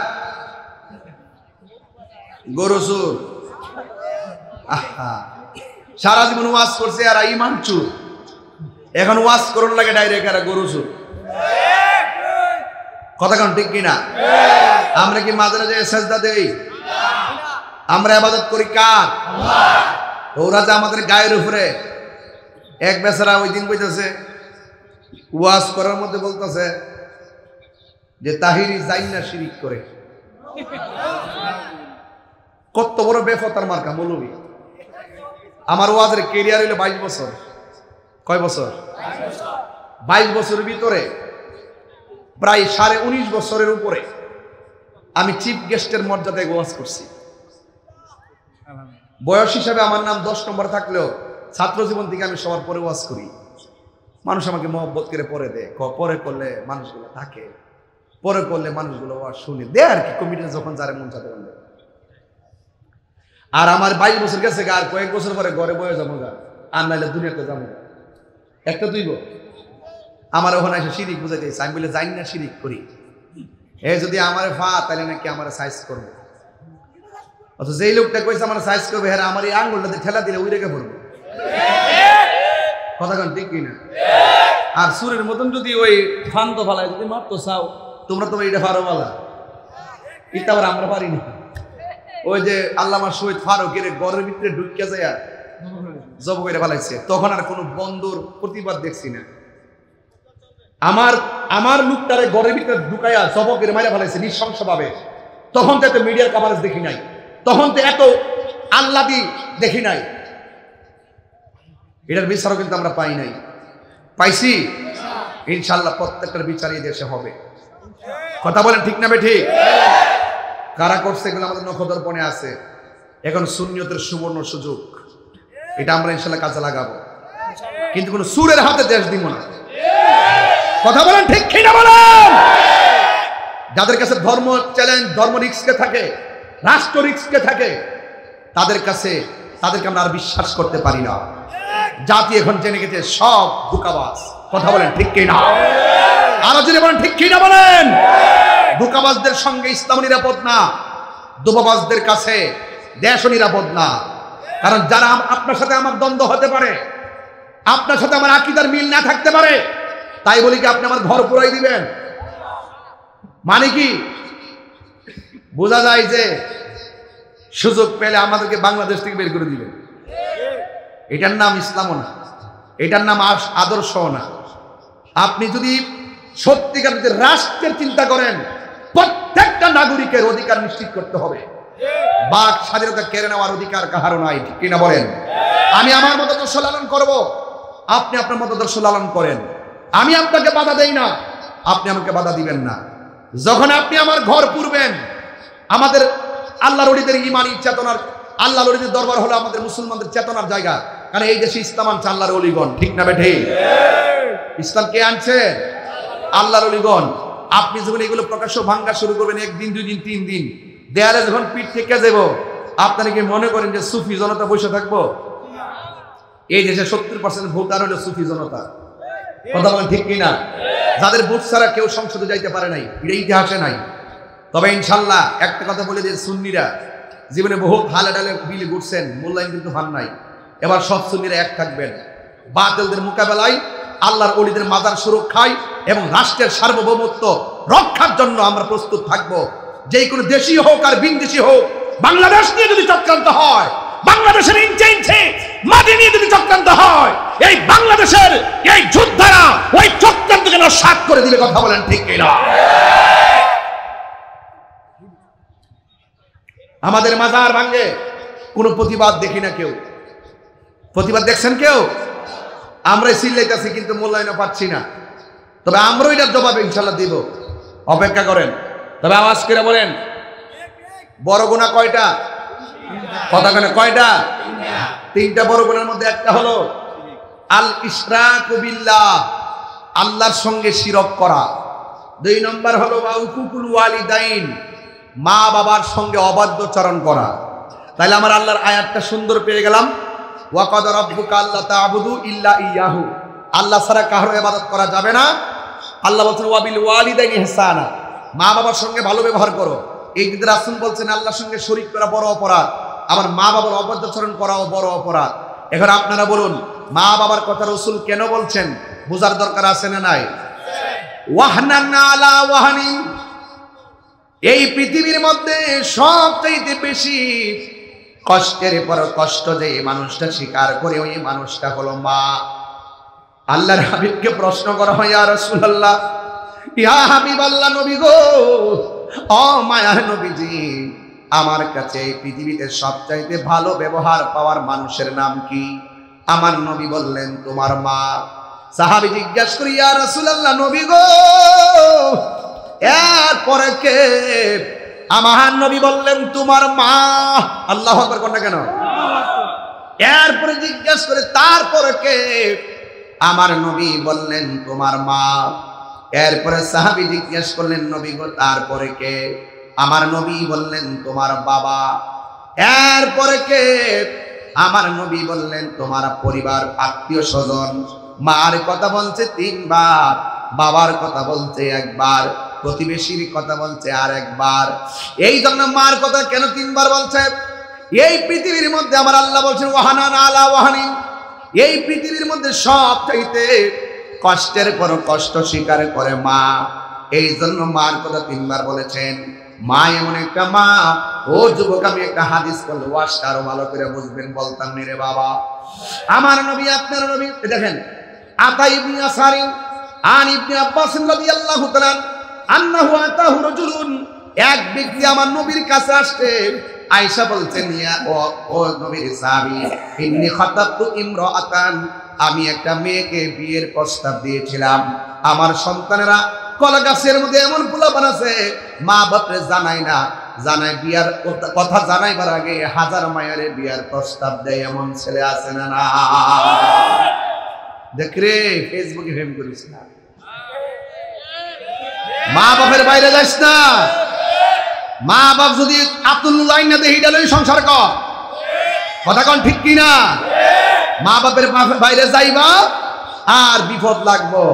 [SPEAKER 1] গরু চোর, সারা জীবন ওয়াজ করছে আর ইমান চোর, এখন ওয়াজ করুন লাগে ডাইরেক্ট আর গরু চোর। কথা কন ঠিক কিনা? আমরা কি মাঝে যে সেজদা দেই? আমরা ইবাদত করি কার? ওরা যে আমাদের গায়ের উপরে। এক বেচারা ওই দিন কইতেছে, ওয়াজ করার মধ্যে বলতেছে যে তাহিরি জাইন্না শিরিক করে। কত বড় বেফতার মার্কা মৌলবী। আমার ওয়াজের ক্যারিয়ার হইলো 22 বছর। কয় বছর? 22 বছরের ভিতরে প্রায় 19.5 বছরের উপরে আমি চিফ গেস্টের মর্যাদায় ওয়াজ করছি। বয়স হিসাবে আমার নাম 10 নম্বর থাকলেও ছাত্র জীবন থেকে আমি সবার পরে ওয়াজ করি। মানুষ আমাকে মহব্বত করে পরে দেয়, পরে করলে মানুষগুলো থাকে, পরে করলে মানুষগুলো ওয়াজ শুনে দেয় আর কি, কমিটিতে যখন যারে মন চাতে বলে। আর আমার 22 বছর গেছে, আর কয়েক বছর পরে ঘরে বয়ে যাবো গা, আর নাইলে দুনিয়াতে যাবো। একটা তুইব আমার ওখানে এসে শিরিক বুঝাই দিয়েছে। আমি বলে যাই না শিরিক করি, এ যদি আমার ফা তাহলে নাকি আমার সাইজ করবো। অথচ যেই লোকটা কইছে আমার সাইজ করবে, হ্যাঁ আমার এই আঙ্গুলটাতে ঠেলা দিলে ওই রেখে পড়বো। কথা কন ঠিক কিনা? আর সুরের মতন যদি ওই ফান্ত ফালায় যদি মারতো চাও, তোমরা তো এইটা পারো বলা, এটা আবার আমরা পারি না। ওই যে আল্লামা শহীদ ফারুকের ঘরের ভিতরে ঢুকিয়া যায় জব করে ফেলাইছে, তখন আর কোনো বন্ধুর প্রতিবাদ দেখছি না। আমার লোকটারে ঘরের ভিতরে ঢুকাইয়া জব করে মারা ফেলাইছে নৃশংস ভাবে। তখন তো এত মিডিয়ার কভারেজ দেখি নাই, তখন তো এত আল্লাদি দেখি নাই। এটার বিচারও কিন্তু আমরা পাই নাই। পাইছি ইনশাআল্লাহ, প্রত্যেকটার বিচার এই দেশে হবে। কথা বলেন ঠিক না বেঠিক? কারা করছে এগুলো আমাদের নখদর্পণে আছে। এখন সুন্নিয়তের সুবর্ণ সুযোগ, এটা আমরা ইনশাআল্লাহ কাজে লাগাবো, কিন্তু কোন সুরের হাতে দেশ দিব না। কথা বলেন ঠিক কিনা বলেন? যাদের কাছে ধর্ম চ্যালেঞ্জ, ধর্ম রিস্কে থাকে, রাষ্ট্র রিস্কে থাকে, তাদেরকে আমরা আর বিশ্বাস করতে পারি না। জাতি এখন জেনে গেছে সব ধোঁকাবাজ। কথা বলেন ঠিক কিনা? আরো যদি বলেন ঠিক কিনা বলেন? ধোঁকাবাজদের সঙ্গে ইসলাম নিরাপদ না, ধোঁকাবাজদের কাছে দেশও নিরাপদ না। কারণ যারা আপনার সাথে আমার দ্বন্দ্ব হতে পারে, আপনার সাথে আমার আকীদার মিল না থাকতে পারে, তাই বলি কি আপনি আমার ঘর পুরাই দিবেন? মানে কি বোঝা যায় যে সুযোগ পেলে আমাদেরকে বাংলাদেশ থেকে বের করে দিবেন। এটার নাম ইসলামও না, এটার নাম আদর্শও না। আপনি যদি সত্যিকার রাষ্ট্রের চিন্তা করেন, প্রত্যেকটা নাগরিকের অধিকার নিশ্চিত করতে হবে। বাক স্বাধীনতা কেড়ে নেওয়ার অধিকার কাহারও নাই, ঠিক কিনা বলেন? আমি আমার মতো আদর্শ লালন করব, আপনি আপনার মতো আদর্শ লালন করেন। আমি আপনাকে বাধা দেই না, আপনি আমাকে বাধা দিবেন না। যখন আপনি আমার ঘর পুরবেন, আমাদের আল্লাহর ওলিদের ঈমানি চেতনার, আল্লাহর ওলিদের দরবার হলো আমাদের মুসলমানদের চেতনার জায়গা। কারণ এই দেশে ইসলাম আনছে আল্লাহর ওলিগণ, ঠিক না বেঠে? ইসলাম কে আনছে? আল্লাহর ওলিগণ। আপনি যখন এগুলো প্রকাশ্য ভাঙ্গা শুরু করবেন, 1 দিন 2 দিন 3 দিন, দেয়ালে যখন পিঠ থেকে যাব, আপনারা কি মনে করেন যে সুফি জনতা বসে থাকবো? এই দেশে 70% ভোটার হলো সুফি জনতা। কথা বলেন ঠিক কিনা? যাদের ভোট ছাড়া কেউ সংসদে যাইতে পারে নাই, এটা ইতিহাসে নাই। তবে ইনশাল্লাহ একটা কথা বলে যে সুন্নিরা জীবনে বহুত হালে ডালে বিলে ঘুরছেন, মূল্যায়ন কিন্তু ভান নাই। এবার সব সুন্নিরা এক থাকবেন, বাতিলদের মোকাবেলায়, আল্লাহর ওলিদের মাজার সুরক্ষায় এবং রাষ্ট্রের সার্বভৌমত্ব রক্ষার জন্য আমরা প্রস্তুত থাকবো। যেই কোনো দেশি হোক আর বিনদেশি হোক, বাংলাদেশ নিয়ে যদি চক্রান্ত হয়,
[SPEAKER 2] বাংলাদেশের ইঞ্চে ইঞ্চে মাটি নিয়ে যদি চক্রান্ত হয়, এই বাংলাদেশের এই যোদ্ধারা ওই চক্রান্তকে নস্যাৎ করে দিবে। কথা বলেন ঠিক কিনা? আমাদের মাজার ভাঙে কোনো প্রতিবাদ দেখি না কেউ। প্রতিবাদ দেখছেন কেউ? আমরাই চিল্লাইতেছি কিন্তু মূল্যায়ন পাচ্ছি না। তবে আমরাও এটার জবাব ইনশাল্লাহ দিব, অপেক্ষা করেন। তবে আওয়াজ করে বলেন, বড় গুনাহ কয়টা? কথা কেন কয়টা? তিনটা বড় গুনাহের মধ্যে একটা হলো আল ইশরাকু বিল্লাহ, আল্লাহর সঙ্গে শিরক করা। 2 নম্বর হলো উকুকুল ওয়ালিদাইন, মা বাবার সঙ্গে অবাধ্যচরণ করা। তাহলে আমার আল্লাহর আয়াতটা সুন্দর পেয়ে গেলাম, ওয়া ক্বাদ রাব্বুকা আল্লা তা'বুদু ইল্লা ইয়াহু, আল্লাহ ছাড়া কারো ইবাদত করা যাবে না। আল্লাহ বলছেন ওয়া বিল ওয়ালিদাইনি ইহসানা, মা বাবার সঙ্গে ভালো ব্যবহার করো। এই যে রাসূল বলছেন আল্লাহর সঙ্গে শরীক করা বড় অপরাধ, আবার মা বাবার অবাধ্যচরণ করাও বড় অপরাধ। এখন আপনারা বলুন, মা বাবার কথা রাসূল কেন বলছেন? বোঝার দরকার আছে না নাই? ওয়াহনান আলা ওয়াহনিন, এই পৃথিবীর মধ্যে সবচেয়ে বেশি কষ্টের পর কষ্ট যে মানুষটা স্বীকার করে ওই মানুষটা হলো মা। আল্লাহর হাবিবকে প্রশ্ন করা হয়, ইয়া রাসূলুল্লাহ, ইয়া হাবিবাল্লাহ, নবী গো, ও মায়ার নবীজি, আমার কাছে এই পৃথিবীতে সবচাইতে ভালো ব্যবহার পাওয়ার মানুষের নাম কি? আমার নবী বললেন, তোমার মা। সাহাবী জিজ্ঞাসা করি, ইয়া রাসূলুল্লাহ, নবী গো, এরপরে কে? আমার নবী বললেন, তোমার মা। আল্লাহু আকবার কোনটা কেন? এরপরে জিজ্ঞাসা করে, তারপরে কে? আমার নবী বললেন, তোমার মা। এরপরে সাহাবী জিজ্ঞেস করলেন, নবী গো, তারপরে কে? আমার নবী বললেন, তোমার বাবা। এরপরে কে? আমার নবী বললেন, তোমার পরিবার, আত্মীয় স্বজন। মার কথা বলছে 3 বার, বাবার কথা বলছে 1 বার, প্রতিবেশীর কথা বলছে আর 1 বার। এই জন্য মার কথা কেন 3 বার বলছে? এই পৃথিবীর মধ্যে আমার আল্লাহ বলছেন ওয়াহানান আলা ওয়াহানিন, এই পৃথিবীর মধ্যে সবচাইতে কষ্টের পর কষ্ট স্বীকার করে মা। এই জন্য মার কথা 3 বার বলেছেন। মা এমন একটা মা, ও যুবক, আমি একটা হাদিস বলবো, ওয়াজটা আরো ভালো করে বুঝবেন, বলতাম নি রে বাবা। আমার নবী, আপনার নবী, দেখেন, আতা ইবনে ইয়াসারিন আন ইবনে আব্বাস রাদিয়াল্লাহু তাআলা আন্নাহু আতাহু রাজুলুন, এক ব্যক্তি আমার নবীর কাছে আসছে। আয়েশা বলছেন, ইয়া ও নবীর সাহাবী, ইন্নী খাতাবতু ইমরাআতান, আমি একটা মেয়েকে বিয়ের প্রস্তাব দিয়েছিলাম। আমার সন্তানেরা কলা গাছের মধ্যে এমন পোলাপান আছে, মা বাপরে জানায় না, জানায় বিয়ার কথা জানাইবার আগে 1000 মায়ের বিয়ার প্রস্তাব দেয়, এমন ছেলে আছে না? না দেখ রে, ফেসবুকে ফেম করিস না, মা বাপের বাইরে যাস না। মা বাপ যদি আব্দুল্লাহ না দেহি ডালই সংসার কর, কথা কোন ঠিক কিনা? মা বাপের বাইরে যাইবা আর বিপদ লাগবো।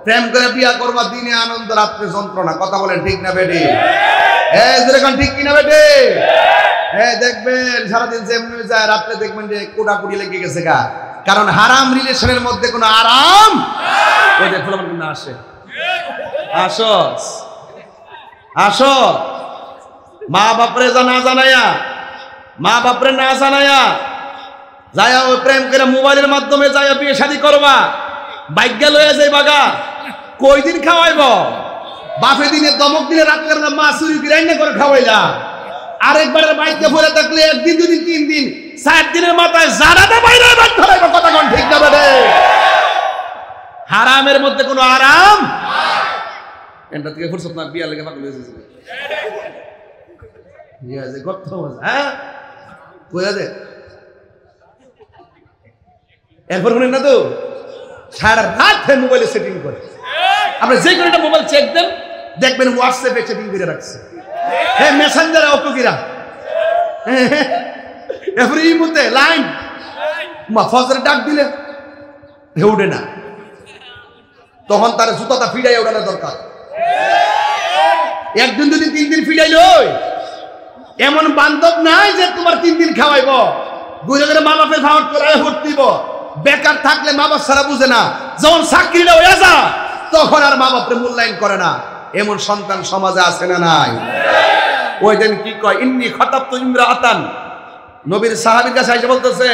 [SPEAKER 2] প্রেম করে বিয়া করবা, দিনে আনন্দ, রাত্রে যন্ত্রণা। কথা বলেন ঠিক না বেটি? যেরকম ঠিক কিনা বেটি? দেখবেন সারাদিন যেমনি যায়, রাত্রে দেখবেন যে কোটাকুটি লেগে গেছে গা। কারণ হারাম রিলেশনের মধ্যে কোনো আরাম ওই যে ফুলাম না। আসে, আসো, আসো, মা বাপরে না জানাইয়া, মা বাপরে না জানাইয়া যায়া ওই প্রেম করে মোবাইলের মাধ্যমে যায়া বিয়ে শাদী করবা, বাইজ্ঞা লয়ে যাই বাগা, কয়দিন খাওয়াইব? বাপে দিনে দমক দিলে রাত্রে মা চুরি রান্না করে খাওয়াইলা, আরেকবারের বাড়িতে পড়ে থাকলে 1 দিন 2 দিন 3 দিন 4 দিনের মাথায় জানাতে বাইরে ধরাইব। কথা কোন ঠিক না বেটে? হারামের মধ্যে কোনো আরাম এটা থেকে ফুরসত না, বিয়া লেগে পাগল হয়ে যাচ্ছে। বিয়া যে কত মজা, হ্যাঁ কইয়া দে। এরপর শুনেন না তো, সারা রাত মোবাইলে সেটিং করে। আপনি যে কোনো একটা মোবাইল চেক দেন, দেখবেন হোয়াটসঅ্যাপে সেটিং করে রাখছে, হ্যাঁ মেসেঞ্জারে অপকিরা, এরপরে এই মধ্যে লাইন ফজরে ডাক দিলে হে উঠে না, তখন তার জুতাটা ফিরাই ওঠানো দরকার। 1 দিন 2 দিন 3 দিন ফিরাইল, এমন বান্ধব নাই যে তোমার 3 দিন খাওয়াইব। ঘুরে ঘুরে মা বাপের খাওয়ার তোরাই ভর্তিব। বেকার থাকলে মা বাপ সারা বুঝে না, যখন চাকরিটা হয়ে যা তখন আর মা বাপরে মূল্যায়ন করে না। এমন সন্তান সমাজে আছে না নাই? ওই দিন কি কয়, ইন্নী খাতাবতু ইমরাআতান, নবীর সাহাবীর কাছে এসে বলতেছে,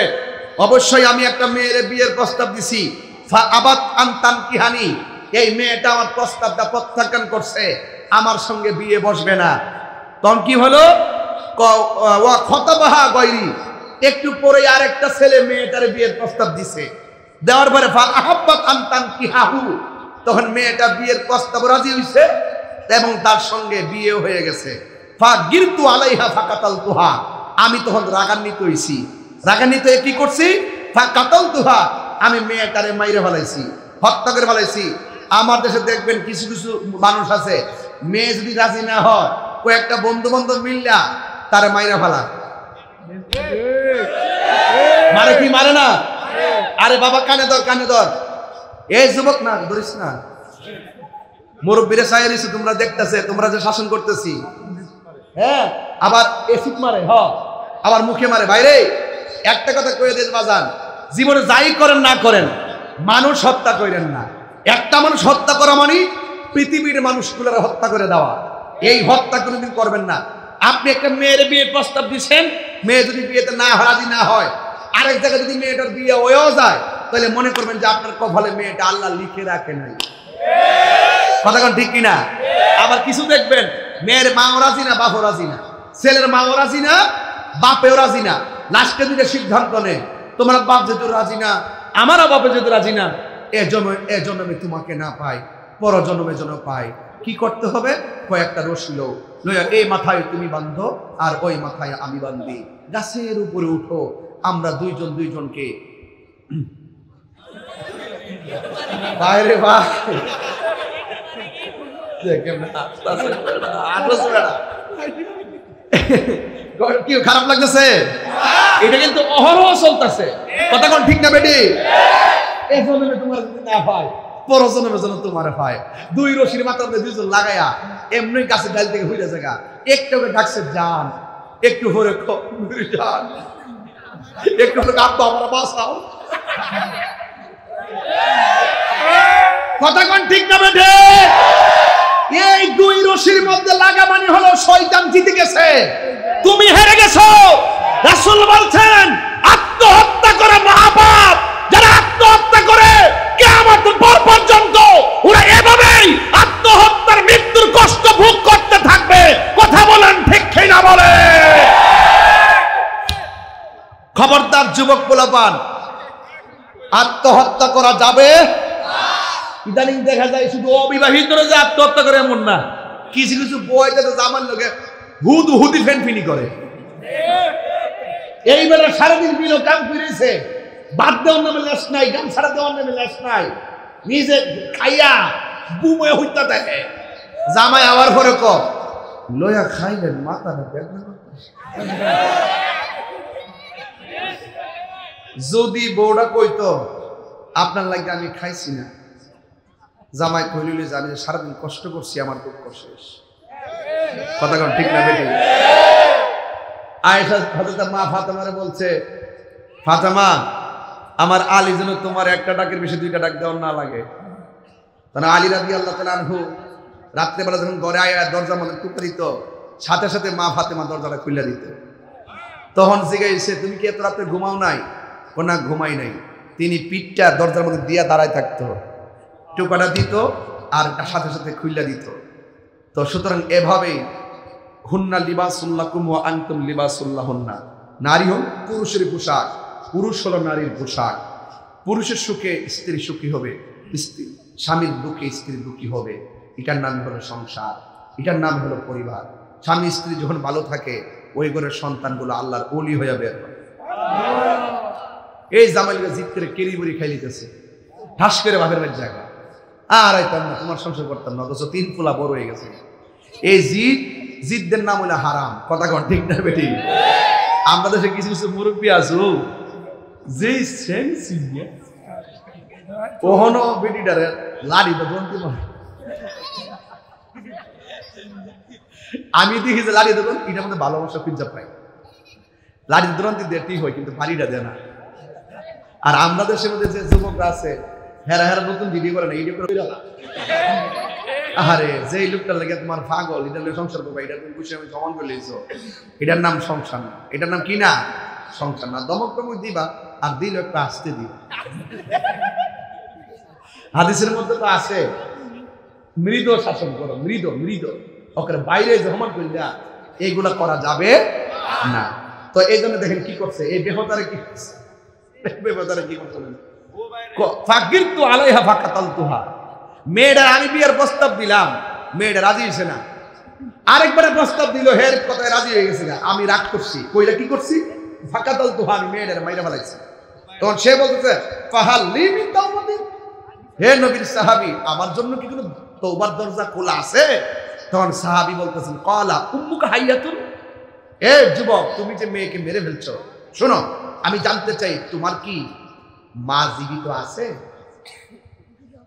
[SPEAKER 2] অবশ্যই আমি একটা মেয়ের বিয়ের প্রস্তাব দিছি, ফা আবাত আন তানকিহানি, এই মেয়েটা আমার প্রস্তাবটা প্রত্যাখ্যান করছে, আমার সঙ্গে বিয়ে বসবে না। তখন কি হলো, ওয়া খতাবাহা গায়রি, একটু পরে আরেকটা ছেলে মেয়েটার বিয়ের প্রস্তাব দিছে, দেওয়ার পরে ফা আহাব্বাত আন তানকিহাহু, তখন মেয়েটা বিয়ের প্রস্তাব রাজি হইছে এবং তার সঙ্গে বিয়ে হয়ে গেছে। ফা গিরতু আলাইহা ফাকাতালতুহা, আমি তখন রাগান্বিত হইছি, রাগান্বিত হয়ে কি করছি, ফা কাতালতুহা, আমি মেয়েটারে মাইরে ফেলাইছি, হত্যা করে ফেলাইছি। আমার দেশে দেখবেন কিছু কিছু মানুষ আছে, মেয়ে যদি রাজি না হয় কয়েকটা বন্ধু বান্ধব মিল্লা তারে মাইরা ফেলা। মারে কি মারে না? আরে বাবা কানে ধর, কানে ধর, এই যুবক না ধরিস না, মুরব্বীরা চাইয়া দিছে, তোমরা দেখতেছে, তোমরা যে শাসন করতেছি, হ্যাঁ আবার এসিড মারে, আবার মুখে মারে। ভাইরে একটা কথা কয়ে দেশ বাজান, জীবনে যাই করেন না করেন মানুষ হত্যা করেন না। একটা মানুষ হত্যা করা মানে পৃথিবীর মানুষগুলোর হত্যা করে দেওয়া, এই হত্যা কোনোদিন করবেন না। আপনি একটা মেয়ের বিয়ের প্রস্তাব দিচ্ছেন, মেয়ে যদি বিয়েতে না রাজি না হয়, আরেক জায়গায় যদি মেয়েটার বিয়ে হয়েও যায়, তাহলে মনে করবেন যে আপনার কপালে মেয়েটা আল্লাহ লিখে রাখে নাই। কথা কোন ঠিক কিনা? আবার কিছু দেখবেন মেয়ের মাও রাজি না, বাপও রাজি না, ছেলের মাও রাজি না, বাপেও রাজি না, লাস্টে দুটো সিদ্ধান্ত নেয়, তোমার বাপ যেহেতু রাজি না, আমারও বাপে যেহেতু রাজি না, এ জন্মে তোমাকে না পাই, পর জন্মে যেন পাই। কি করতে হবে? কয়েকটা রশি লইয়া এই মাথায় তুমি বাঁধো আর ওই মাথায় আমি বান্ধি, গাছের উপরে উঠো, আমরা দুইজন দুইজনকে বাইরে বাহ কি খারাপ লাগতেছে? এটা কিন্তু অহরহ চলতেছে, কথা কোন ঠিক না বেটি? এই জন্মে তোমার যদি না পায়, পর জন্মে যেন তোমার পায়। দুই রশির মাথার মধ্যে দুইজন লাগাইয়া এমনি গাছের ডাল থেকে হইলে জায়গা, একটু ডাকছে জান, একটু ভরে জান, একটু আব্বা আমার বাঁচাও। কথা কোন ঠিক না বেটি? এই দুই রশির মধ্যে লাগা মানে হলো শয়তান জিতে গেছে, তুমি হেরে গেছো। রাসূল বলছেন আত্মহত্যা করে মহাপাপ, যারা আত্মহত্যা করে কিয়ামত পর্যন্ত ওরা এভাবেই আত্মহত্যার মৃত্যুর কষ্ট ভোগ করতে থাকবে। কথা বলেন ঠিক কিনা বলে? খবরদার যুবক পোলাপান, আত্মহত্যা করা যাবে। ইদানিং দেখা যায় শুধু অবিবাহিতরা যে আত্মহত্যা করে এমন না, কিছু কিছু বই যাতে জামার লোকে হুদি ফেনফিনি করে। এইবারে সারাদিন বিলো কাম করেছে, বাদ দেওয়ার নামে লেস নাই, গান ছাড়া দেওয়ার নামে লেস নাই, নিজে খাইয়া বুমে হইতা দেখে। জামাই আবার পরে লয়া খাইলেন মাথা যদি বউটা কইতো আপনার লাগে আমি খাইছি না, জামাই কইলে যে আমি সারাদিন কষ্ট করছি, আমার দুঃখ শেষ। কথা কোন ঠিক না বেটি? আয়েশা হযরত মা ফাতেমারে বলছে, ফাতেমা আমার আলী যেন তোমার একটা ডাকের বেশি দুইটা ডাক দেওয়ার না লাগে। তখন আলী রাদিয়াল্লাহু তাআলা আনহু রাত্রেবেলা যখন ঘরে আয়া দরজা মধ্যে টুকে দিত, সাথে সাথে মা ফাতেমা দরজাটা খুলে দিত। তখন জিজ্ঞাসা, তুমি কি এত রাতে ঘুমাও নাই? না ঘুমাই নাই। তিনি পিঠটা দরজার মধ্যে দিয়া দাঁড়ায় থাকতো, টোকাটা দিত আর সাথে সাথে খুলে দিত। তো সুতরাং এভাবেই হুন্না লিবাসুল্লাকুম ওয়া আনতুম লিবাসুল্লাহুন্না, নারী হল পুরুষের পোশাক, পুরুষ হলো নারীর পোশাক। পুরুষের সুখে স্ত্রী সুখী হবে, স্বামীর দুঃখে স্ত্রী দুঃখী হবে। এটার নাম হলো সংসার, এটার নাম হলো পরিবার। স্বামী স্ত্রী যখন ভালো থাকে, ওই ঘরের সন্তানগুলো আল্লাহর ওলি হয়ে বের হয়। এই জামাইকে জিদ করে কেরি বড়ি খাই লিতেছে, ঠাস করে বাপের বাড়ির জায়গা, আর আইতাম না, তোমার সংসার করতাম না, অথচ 3 পোলা বড় হয়ে গেছে। এই জিদদের নাম হলো হারাম। কথা কোন ঠিক না বেটি? আমরা দেশে কিছু কিছু মুরব্বী আছো যে কখনো বেটিটারে লাড়ি তো দন্তি মারে। আমি দেখি যে লাড়ি দেবেন এটার মধ্যে ভালোবাসা খুঁজে পাই, লাড়ি দন্তি দিয়ে ঠিক হয়, কিন্তু বাড়িটা দেয় না। আর আমরা দেশের মধ্যে যে যুবকরা আছে, হেরা হেরা নতুন ভিডিও করে না, ভিডিও করে আরে যে লোকটার লাগে তোমার পাগল, এটা সংসার করবা, এটা তুমি খুশি আমি সমান করে লিয়েছো, এটার নাম সংসার না, এটার নাম কি না? সংসার না, দমক টমক দিবা আর দিল একটা আসতে দিবা। হাদিসের মধ্যে তো আছে মৃদ শাসন করো, মৃদ মৃদ ওকে বাইরে জহমান করিয়া এইগুলা করা যাবে না। তো এই জন্য দেখেন কি করছে এই বেহতারে, কি করছে বেহতারে, কি করছে ফাকির তু আলাইহা ফাকাতাল তুহা, মেয়েটার আমি বিয়ের প্রস্তাব দিলাম, মেয়েটা রাজি হয়েছে না, আরেকবারে প্রস্তাব দিল, হের কথায় রাজি হয়ে গেছে না, আমি রাগ করছি, কইলা কি করছি, ফাকাতাল তুহা, আমি মেয়েটার মাইরা ফেলাইছি। তখন সে বলতেছে ফাহাল লি মিন তাওবাতিন, হে নবীর সাহাবী আমার জন্য কি কোনো তওবার দরজা খোলা আছে? তখন সাহাবী বলতেছেন ক্বালা উম্মুকা হাইয়াতুন, এ যুবক তুমি যে মেয়েকে মেরে ফেলছো, শোনো আমি জানতে চাই তোমার কি মা জীবিত আছে?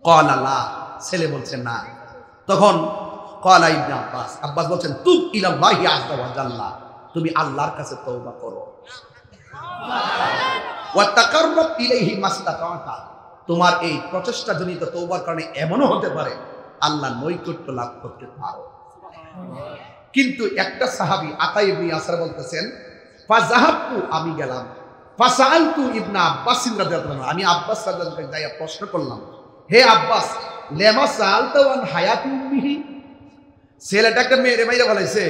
[SPEAKER 2] ক্বালা লা, ছেলে বলছে না। তখন ক্বালা ইবনে আব্বাস, আব্বাস বলছেন তুব ইলাল্লাহি আযজা ওয়া জাল্লা, তুমি আল্লাহর কাছে তওবা করো, ওয়া তাকাররাব ইলাইহি মাসতাতা, তোমার এই প্রচেষ্টা জনিত তওবার কারণে এমনও হতে পারে আল্লাহ নৈকট্য লাভ করতে পারো। কিন্তু একটা সাহাবী আতা ইবনে ইয়াসার বলতেছেন ফাযাহাবতু, আমি গেলাম, ফাসাআলতু ইবনে আব্বাস রাদিয়াল্লাহু আনহু, আমি আব্বাস রাদিয়াল্লাহু আনহু যাইয়া প্রশ্ন করলাম, হে আব্বাস লেমা সাআলতু আন হায়াতি উম্মিহি, ছেলেটাকে মেরে মাইরা ফেলাইছে,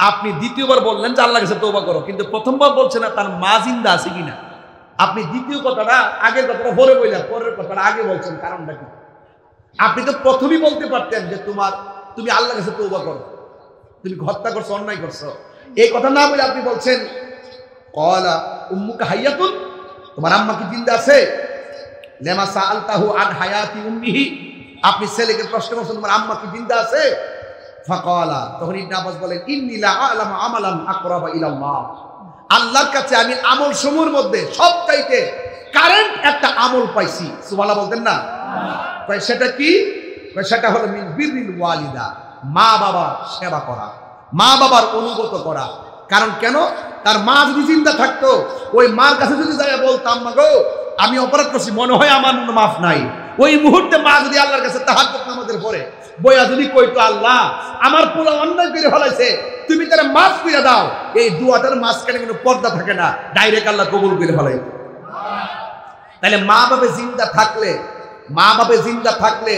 [SPEAKER 2] আপনি দ্বিতীয়বার বললেন যে আল্লাহর কাছে তওবা করো, কিন্তু প্রথমবার বলছেন না তার মা জিন্দা আছে কিনা। আপনি দ্বিতীয় কথাটা আগের কথাটা পরে বললেন, পরের কথাটা আগে বলছেন, কারণটা কি? আপনি তো প্রথমেই বলতে পারতেন যে তুমি আল্লাহর কাছে তওবা করো, তুমি হত্যা করছো, অন্যায় করছো, এই কথা না বলে আপনি বলছেন ক্বালা উম্মুকা হাইয়াতুন, তোমার আম্মা কি জিন্দা আছে? লেমা সাআলতাহু আন হায়াতি উম্মিহি, আপনি ছেলেকে প্রশ্ন করছেন তোমার আম্মা কি জিন্দা আছে? ফাকালা, তখন ইবনে আব্বাস বলেন ইন্নী লা আ'লামু আমালান আকরাবা ইলাল্লাহ, আল্লাহর কাছে আমি আমল সমূহের মধ্যে সবচাইতে কারেন্ট একটা আমল পাইছি। সুবহানাল্লাহ বলতেন না? সেটা কি? সেটা হলো মিন বিররিল ওয়ালিদা, মা বাবার সেবা করা, মা বাবার অনুগত করা। কারণ কেন? তার মা যদি জিন্দা থাকতো, ওই মার কাছে যদি যাইয়া বলতাম মা গো আমি অপরাধ করছি, মনে হয় আমার মাফ নাই, ওই মুহূর্তে মা যদি আল্লাহর কাছে তাহাজ্জুদ নামাজের পরে বইয়া যদি কইতো আল্লাহ আমার পোলা অন্যায় করে ফেলাইছে, তুমি তারা মাফ করে দাও, এই দুয়াটার মাঝখানে কোনো পর্দা থাকে না, ডাইরেক্ট আল্লাহ কবুল করে ফেলাইতো। তাহলে মা বাবা জিন্দা থাকলে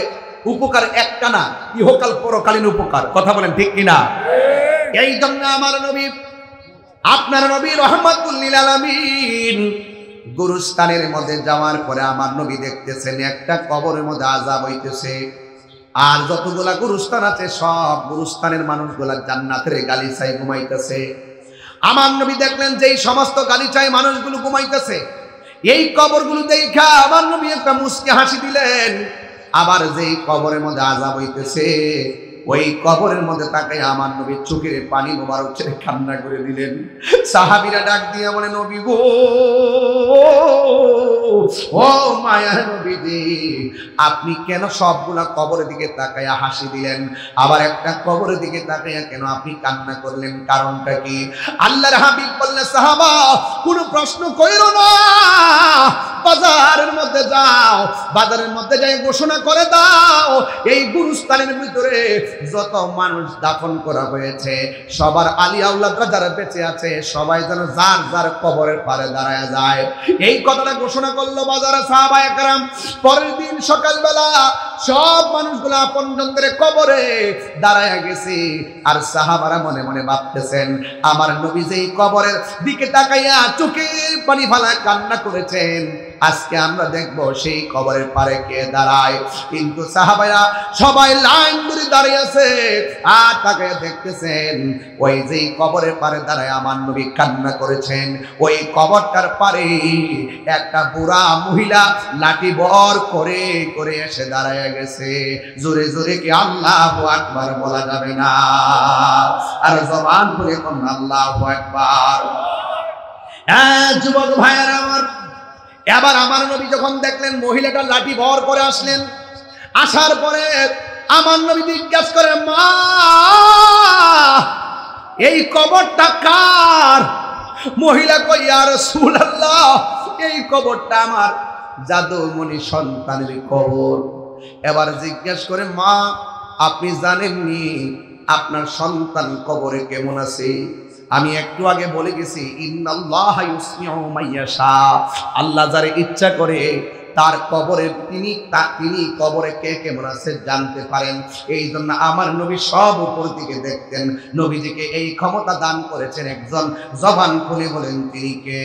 [SPEAKER 2] উপকার একটা না, ইহকাল পরকালীন উপকার। কথা বলেন ঠিক কিনা? এই জন্য আমার নবী, আপনার নবী রাহমাতুল লিল আলামিন গুরুস্থানের মধ্যে যাওয়ার পরে আমার নবী দেখতেছেন একটা কবরের মধ্যে আযাব হইতেছে, আর যতগুলা গুরুস্থান আছে সব গুরুস্থানের মানুষগুলা জান্নাতের গালিচায় ঘুমাইতেছে। আমার নবী দেখলেন যে এই সমস্ত গালিচায় মানুষগুলো ঘুমাইতেছে, এই কবরগুলো দেখা আমার নবী একটা মুচকি হাসি দিলেন। আবার যেই কবরের মধ্যে আযাব হইতেছে ওই কবরের মধ্যে তাকাই আমার নবী চোখের পানি মোবারক ছেড়ে কান্না করে দিলেন। সাহাবীরা ডাক দিয়ে বলে নবী গো, ও মায়ার নবীজি, আপনি কেন সবগুলা কবরের দিকে তাকাইয়া হাসি দিলেন, আবার একটা কবরের দিকে তাকাইয়া কেন আপনি কান্না করলেন? কারণটা কি? আল্লাহর হাবিব বললেন সাহাবা কোনো প্রশ্ন কইরো না, বাজারের মধ্যে যাও, বাজারের মধ্যে যাই ঘোষণা করে দাও এই গুরুস্থানের ভিতরে যত মানুষ দাফন করা হয়েছে সবার আলী আওলাদরা যারা বেঁচে আছে সবাই যেন যার যার কবরের পারে দাঁড়ায় যায়। এই কথাটা ঘোষণা করলো বাজারে সাহাবায়ে কেরাম। পরের দিন সকালবেলা সব মানুষগুলো আপনজনদের কবরে দাঁড়ায় গেছে, আর সাহাবারা মনে মনে ভাবতেছেন আমার নবী যেই কবরের দিকে তাকাইয়া চোখের পানি ফেলা কান্না করেছেন, আজকে আমরা দেখবো সেই কবরের পারে কে দাঁড়ায়। কিন্তু সাহাবারা সবাই লাইন ধরে দাঁড়িয়ে আছে, আর তাকে দেখতেছেন ওই যেই কবরের পারে দাঁড়ায় আমার নবী কান্না করেছেন, ওই কবরটার পারে একটা বুড়া মহিলা লাঠি বর করে করে এসে দাঁড়ায় গেছে। জোরে জোরে কি আল্লাহু আকবার বলা যাবে না? আর জবান খুলে কোন আল্লাহু আকবার। যুবক ভাইয়েরা আমার, এবার আমার নবী যখন দেখলেন মহিলাটা লাঠি ভর করে আসলেন, আসার পরে আমার নবী জিজ্ঞাসা করে মা এই কবরটা কার? মহিলা কই ইয়া রাসূলুল্লাহ এই কবরটা আমার জাদুমণি সন্তানের কবর। এবার জিজ্ঞাসা করে মা আপনি জানেননি আপনার সন্তান কবরে কেমন আছে?
[SPEAKER 1] আমি একটু আগে বলে গেছি ইন্নাল্লাহা ইউসমিউ মাইয়াশা, আল্লাহ যারে ইচ্ছা করে তার কবরে তিনি কবরে কে কেমন আছে জানতে পারেন। এই জন্য আমার নবী সব উপর দিকে দেখতেন। নবীজিকে এই ক্ষমতা দান করেছেন একজন, জবান খুলে বলেন তিনি কে?